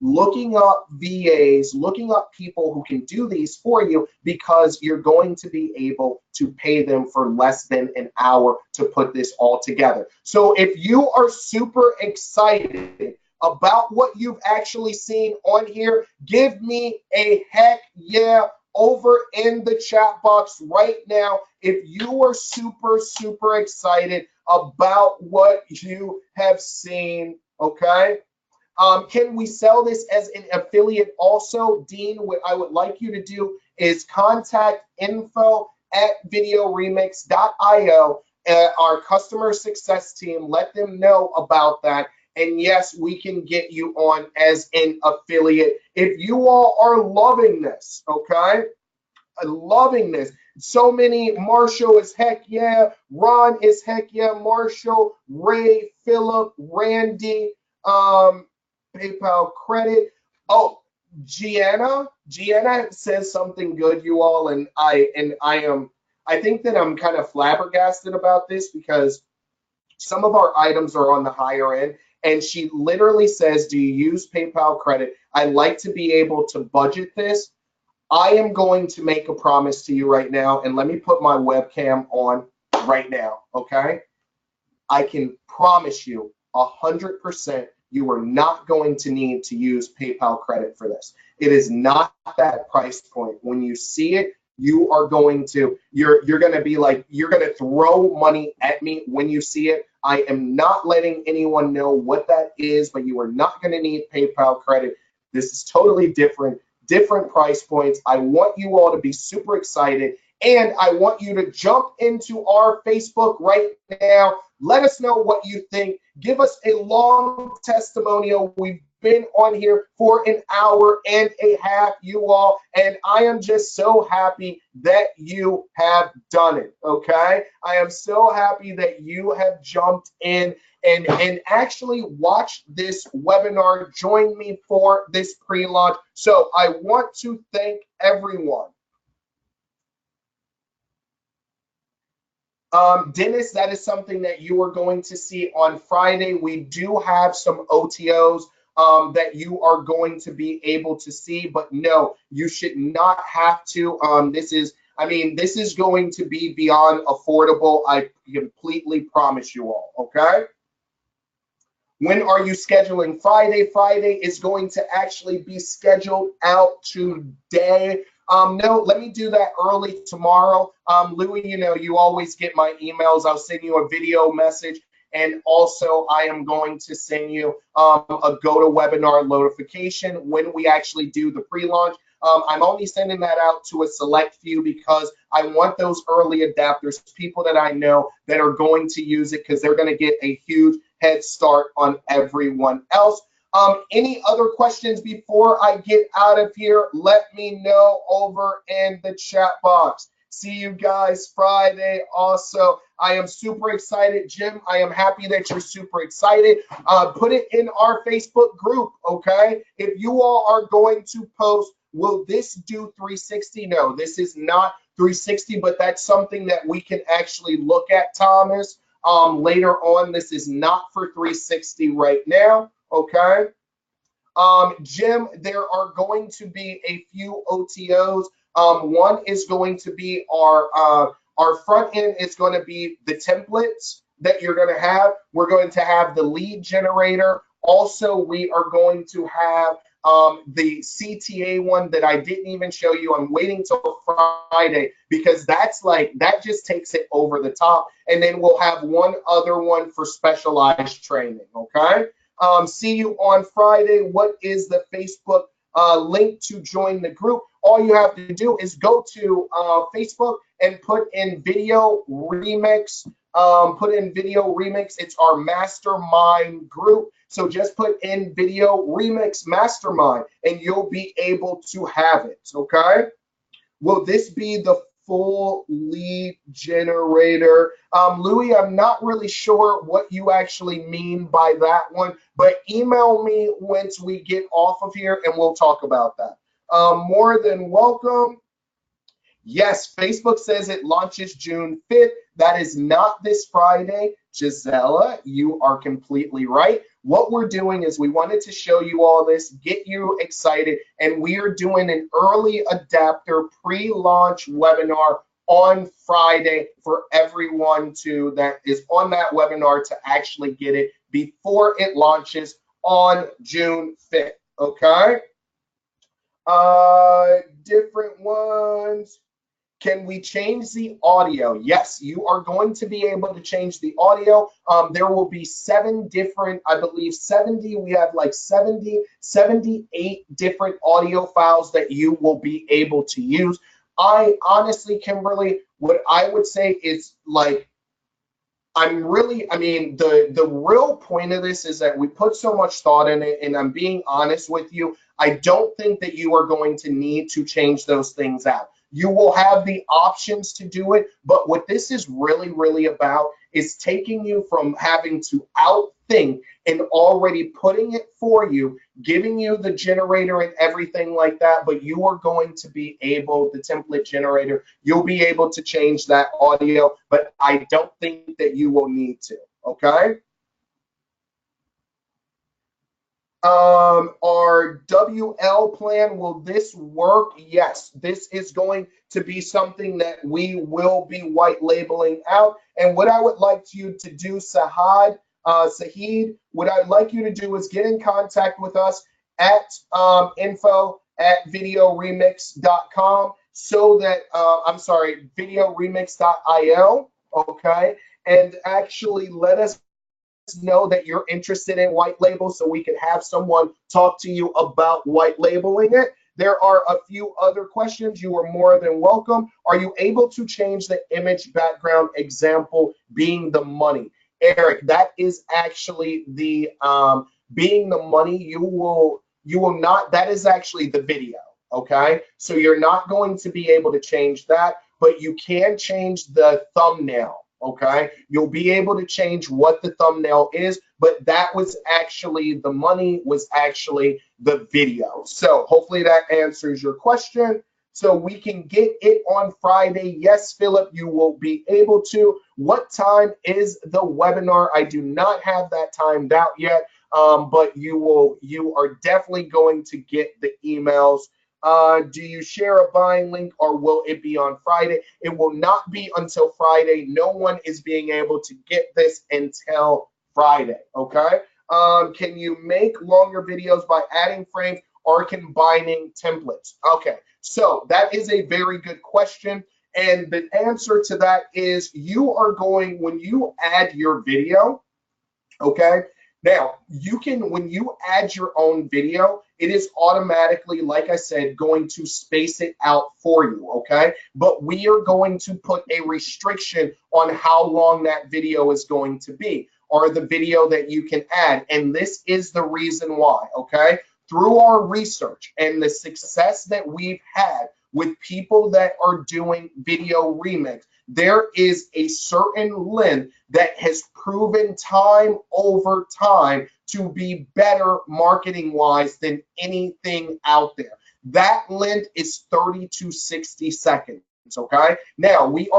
looking up VAs, looking up people who can do these for you, because you're going to be able to pay them for less than an hour to put this all together. So if you are super excited about what you've actually seen on here, give me a heck yeah over in the chat box right now if you are super, super excited about what you have seen, okay? Can we sell this as an affiliate also? Dean, what I would like you to do is contact info@videoremix.io, our customer success team. Let them know about that. And yes, we can get you on as an affiliate. If you all are loving this, okay? Loving this. So many. Marshall is heck yeah. Ron is heck yeah. Marshall, Ray, Philip, Randy, PayPal credit. Oh, Gianna says something good, you all, and I think that I'm kind of flabbergasted about this, because some of our items are on the higher end, and she literally says, do you use PayPal credit? I like to be able to budget this. I am going to make a promise to you right now, and let me put my webcam on right now, okay? I can promise you 100% you are not going to need to use PayPal credit for this. It is not that price point. When you see it, you are going to, you're going to be like, you're going to throw money at me when you see it. I am not letting anyone know what that is, but you are not going to need PayPal credit. This is totally different price points. I want you all to be super excited, and I want you to jump into our Facebook right now. Let us know what you think. Give us a long testimonial. We've been on here for an hour and a half, you all, and I am just so happy that you have done it, okay? I am so happy that you have jumped in and actually watched this webinar, join me for this pre-launch. So I want to thank everyone. Dennis, that is something that you are going to see on Friday. We do have some OTOs that you are going to be able to see, but no, you should not have to. This is going to be beyond affordable. I completely promise you all, okay? When are you scheduling Friday? Friday is going to actually be scheduled out today. No, let me do that early tomorrow. Louis, you always get my emails. I'll send you a video message. And also, I am going to send you a GoToWebinar notification when we actually do the pre-launch. I'm only sending that out to a select few because I want those early adapters, people that I know that are going to use it, because they're going to get a huge head start on everyone else. Any other questions before I get out of here? Let me know over in the chat box. See you guys Friday also. I am super excited. Jim, I am happy that you're super excited. Put it in our Facebook group, okay? If you all are going to post, will this do 360? No, this is not 360, but that's something that we can actually look at, Thomas. Later on, this is not for 360 right now, okay? Jim, there are going to be a few OTOs. One is going to be our front end is going to be the templates that you're going to have. We're going to have the lead generator. Also, we are going to have the CTA one that I didn't even show you. I'm waiting till Friday because that just takes it over the top. And then we'll have one other one for specialized training, okay? See you on Friday. What is the Facebook link to join the group? All you have to do is go to Facebook and put in VideoRemix Put in Video Remix. It's our mastermind group. So just put in Video Remix Mastermind and you'll be able to have it, okay? Will this be the full lead generator? Louis, I'm not really sure what you actually mean by that one, but email me once we get off of here and we'll talk about that. More than welcome. Yes, Facebook says it launches June 5th. That is not this Friday. Gisela, you are completely right. What we're doing is we wanted to show you all this, get you excited, and we are doing an early adapter pre-launch webinar on Friday for everyone that is on that webinar to actually get it before it launches on June 5th, okay? Different ones. Can we change the audio? Yes, you are going to be able to change the audio. There will be 7 different, I believe 70, we have like 78 different audio files that you will be able to use. I honestly, Kimberly, what I would say is like, I mean, the real point of this is that we put so much thought in it, and I'm being honest with you, I don't think that you are going to need to change those things out. You will have the options to do it, but what this is really about is taking you from having to outthink and already putting it for you, giving you the generator and everything like that, but you are going to be able, the template generator, you'll be able to change that audio, but I don't think that you will need to, okay? Our WL plan, will this work? Yes, this is going to be something that we will be white labeling out. And what I would like you to do, Sahid, what I'd like you to do is get in contact with us at info@videoremix.com so that, I'm sorry, videoremix.io, okay? And actually let us know that you're interested in white label so we can have someone talk to you about white labeling it. There are a few other questions. You are more than welcome. Are you able to change the image background, example being the money? Eric, that is actually the being the money. You will not, that is actually the video, okay? So you're not going to be able to change that, but you can change the thumbnail. Okay, you'll be able to change what the thumbnail is, but that was actually, the money was actually the video. So hopefully that answers your question. So we can get it on Friday. Yes, Philip, you will be able to. What time is the webinar? I do not have that timed out yet, but you are definitely going to get the emails. Do you share a buying link or will it be on Friday? It will not be until Friday. No one is being able to get this until Friday, okay? Can you make longer videos by adding frames or combining templates? Okay, so that is a very good question. And the answer to that is you are going, when you add your video, okay? Now, you can, when you add your own video, it is automatically, like I said, going to space it out for you, okay? But we are going to put a restriction on how long that video is going to be, or the video that you can add. And this is the reason why, okay? Through our research and the success that we've had with people that are doing video remix, there is a certain length that has proven time over time to be better marketing wise than anything out there. That length is 30 to 60 seconds, okay? Now we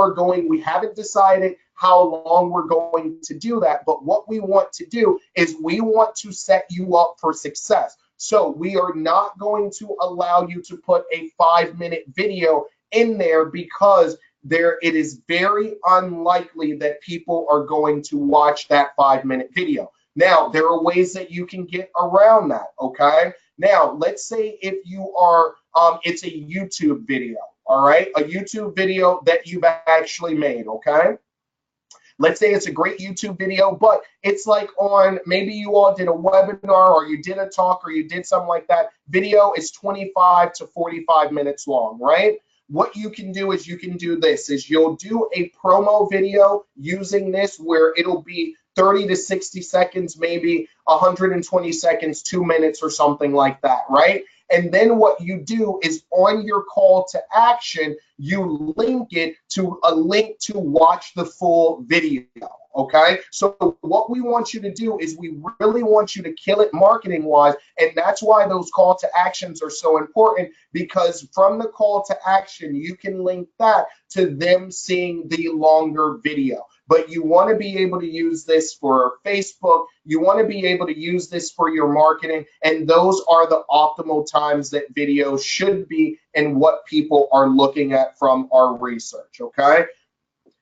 haven't decided how long we're going to do that, but what we want to do is we want to set you up for success. So we are not going to allow you to put a 5-minute video in there because it is very unlikely that people are going to watch that 5-minute video. Now, there are ways that you can get around that, okay? Now, let's say if you are, it's a YouTube video, all right? A YouTube video that you've actually made, okay? Let's say it's a great YouTube video, but it's like on, maybe you all did a webinar or you did a talk or you did something like that. Video is 25 to 45 minutes long, right? what you can do is you can do this, is you'll do a promo video using this where it'll be 30 to 60 seconds, maybe 120 seconds, 2 minutes or something like that, right? And then what you do is on your call to action, you link it to a link to watch the full video, okay? So what we want you to do is we really want you to kill it marketing wise, and that's why those call to actions are so important, because from the call to action, you can link that to them seeing the longer video. But you want to be able to use this for Facebook. You want to be able to use this for your marketing. And those are the optimal times that videos should be and what people are looking at from our research, okay?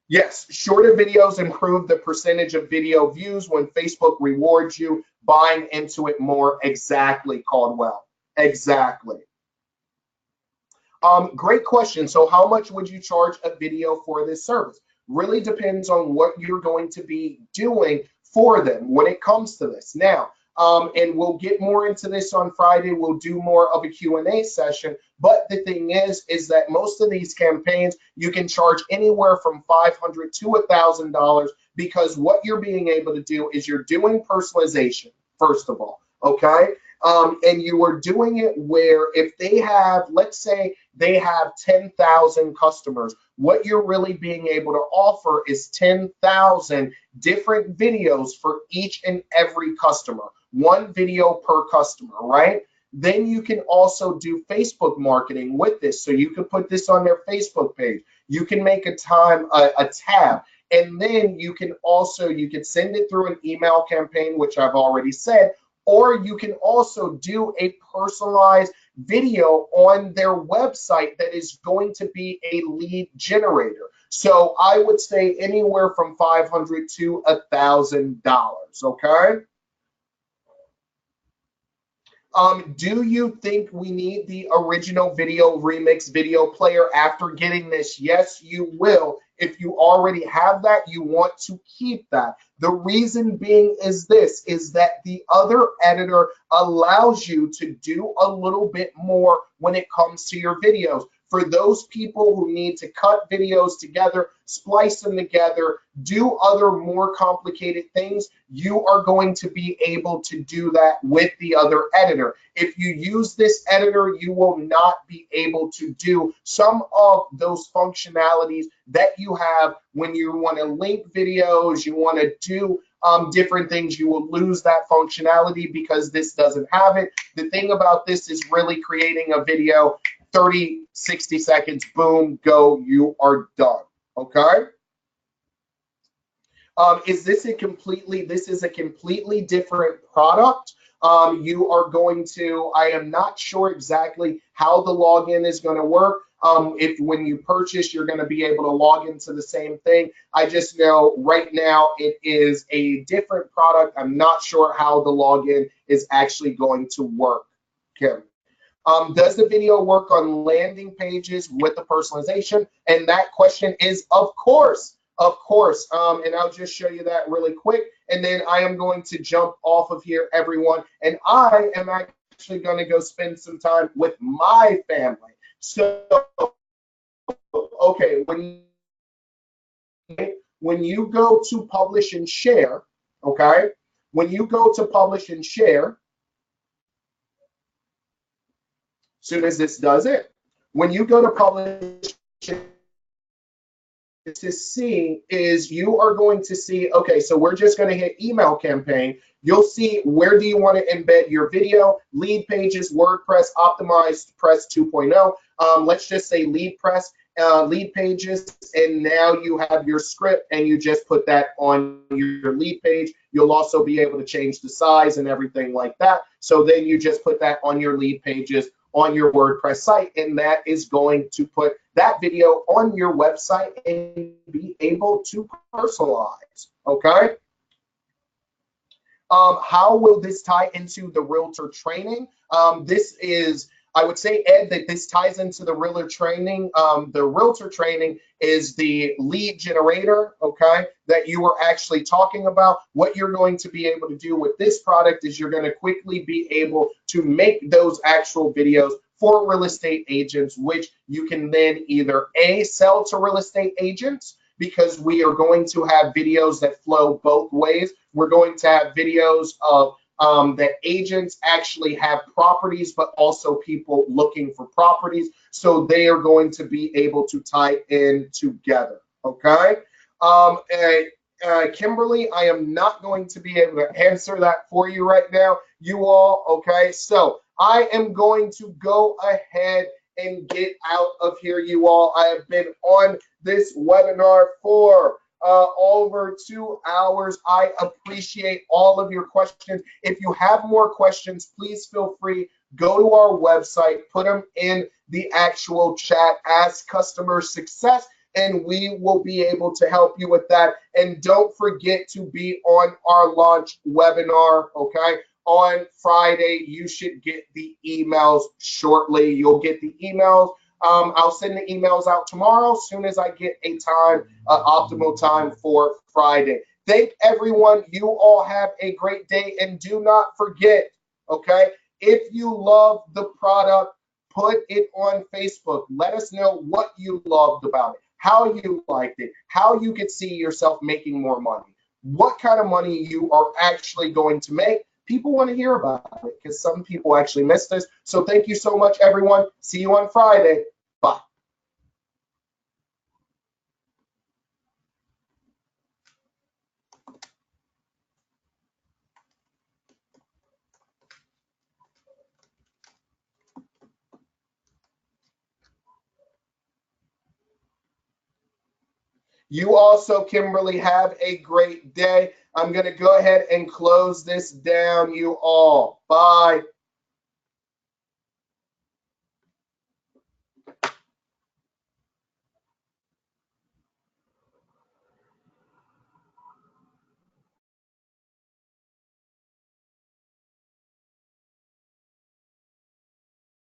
Yes, shorter videos improve the percentage of video views when Facebook rewards you buying into it more. Exactly, Caldwell. Exactly. Great question. So how much would you charge a video for this service? Really depends on what you're going to be doing for them when it comes to this. Now, and we'll get more into this on Friday. We'll do more of a Q&A session. But the thing is that most of these campaigns, you can charge anywhere from $500 to $1,000, because what you're being able to do is you're doing personalization, first of all, okay? And you are doing it where if they have, let's say they have 10,000 customers, what you're really being able to offer is 10,000 different videos for each and every customer, one video per customer, right? Then you can also do Facebook marketing with this. So you can put this on their Facebook page. You can make a tab. And then you can also, you can send it through an email campaign, which I've already said, or you can also do a personalized video on their website that is going to be a lead generator. So I would say anywhere from $500 to $1,000, okay? Do you think we need the original VideoRemix video player after getting this? Yes, you will. If you already have that, you want to keep that. The reason being is this, is that the other editor allows you to do a little bit more when it comes to your videos. For those people who need to cut videos together, splice them together, do other more complicated things, you are going to be able to do that with the other editor. If you use this editor, you will not be able to do some of those functionalities that you have when you want to link videos, you want to do different things. You will lose that functionality because this doesn't have it. The thing about this is really creating a video, 30, 60 seconds, boom, go, you are done, okay? This is a completely different product. You are going to, I am not sure exactly how the login is going to work. If when you purchase, you're going to be able to log into the same thing. I just know right now it is a different product. I'm not sure how the login is actually going to work, Kim. Does the video work on landing pages with the personalization? And that question is, of course. And I'll just show you that really quick. And then I am going to jump off of here, everyone. And I am actually going to go spend some time with my family. So, okay, when you go to publish and share, okay, when you go to publish and share, soon as this does it, when you go to publish to see is you are going to see, okay, so we're just going to hit email campaign. You'll see where do you want to embed your video, lead pages, WordPress, optimized press 2.0. Let's just say lead pages, and now you have your script and you just put that on your lead page. You'll also be able to change the size and everything like that. So then you just put that on your lead pages on your WordPress site, and that is going to put that video on your website and be able to personalize, okay? How will this tie into the realtor training? This is, I would say, Ed, that this ties into the realtor training. The realtor training is the lead generator, okay, that you were actually talking about. What you're going to be able to do with this product is you're going to quickly be able to make those actual videos for real estate agents, which you can then either A, sell to real estate agents, because we are going to have videos that flow both ways. We're going to have videos of that agents actually have properties, but also people looking for properties. So they are going to be able to tie in together, okay? Kimberly, I am not going to be able to answer that for you right now, you all, okay? So I am going to go ahead and get out of here, you all. I have been on this webinar for over 2 hours. I appreciate all of your questions. If you have more questions, please feel free, go to our website, put them in the actual chat, ask customer success, and we will be able to help you with that. And don't forget to be on our launch webinar, okay? On Friday, you should get the emails shortly. You'll get the emails. I'll send the emails out tomorrow as soon as I get a time, optimal time for Friday. Thank everyone. You all have a great day. And do not forget, okay, if you love the product, put it on Facebook. Let us know what you loved about it, how you liked it, how you could see yourself making more money, what kind of money you are actually going to make. People want to hear about it because some people actually miss this. So thank you so much, everyone. See you on Friday. Bye. You also, Kimberly, have a great day. I'm going to go ahead and close this down, you all. Bye.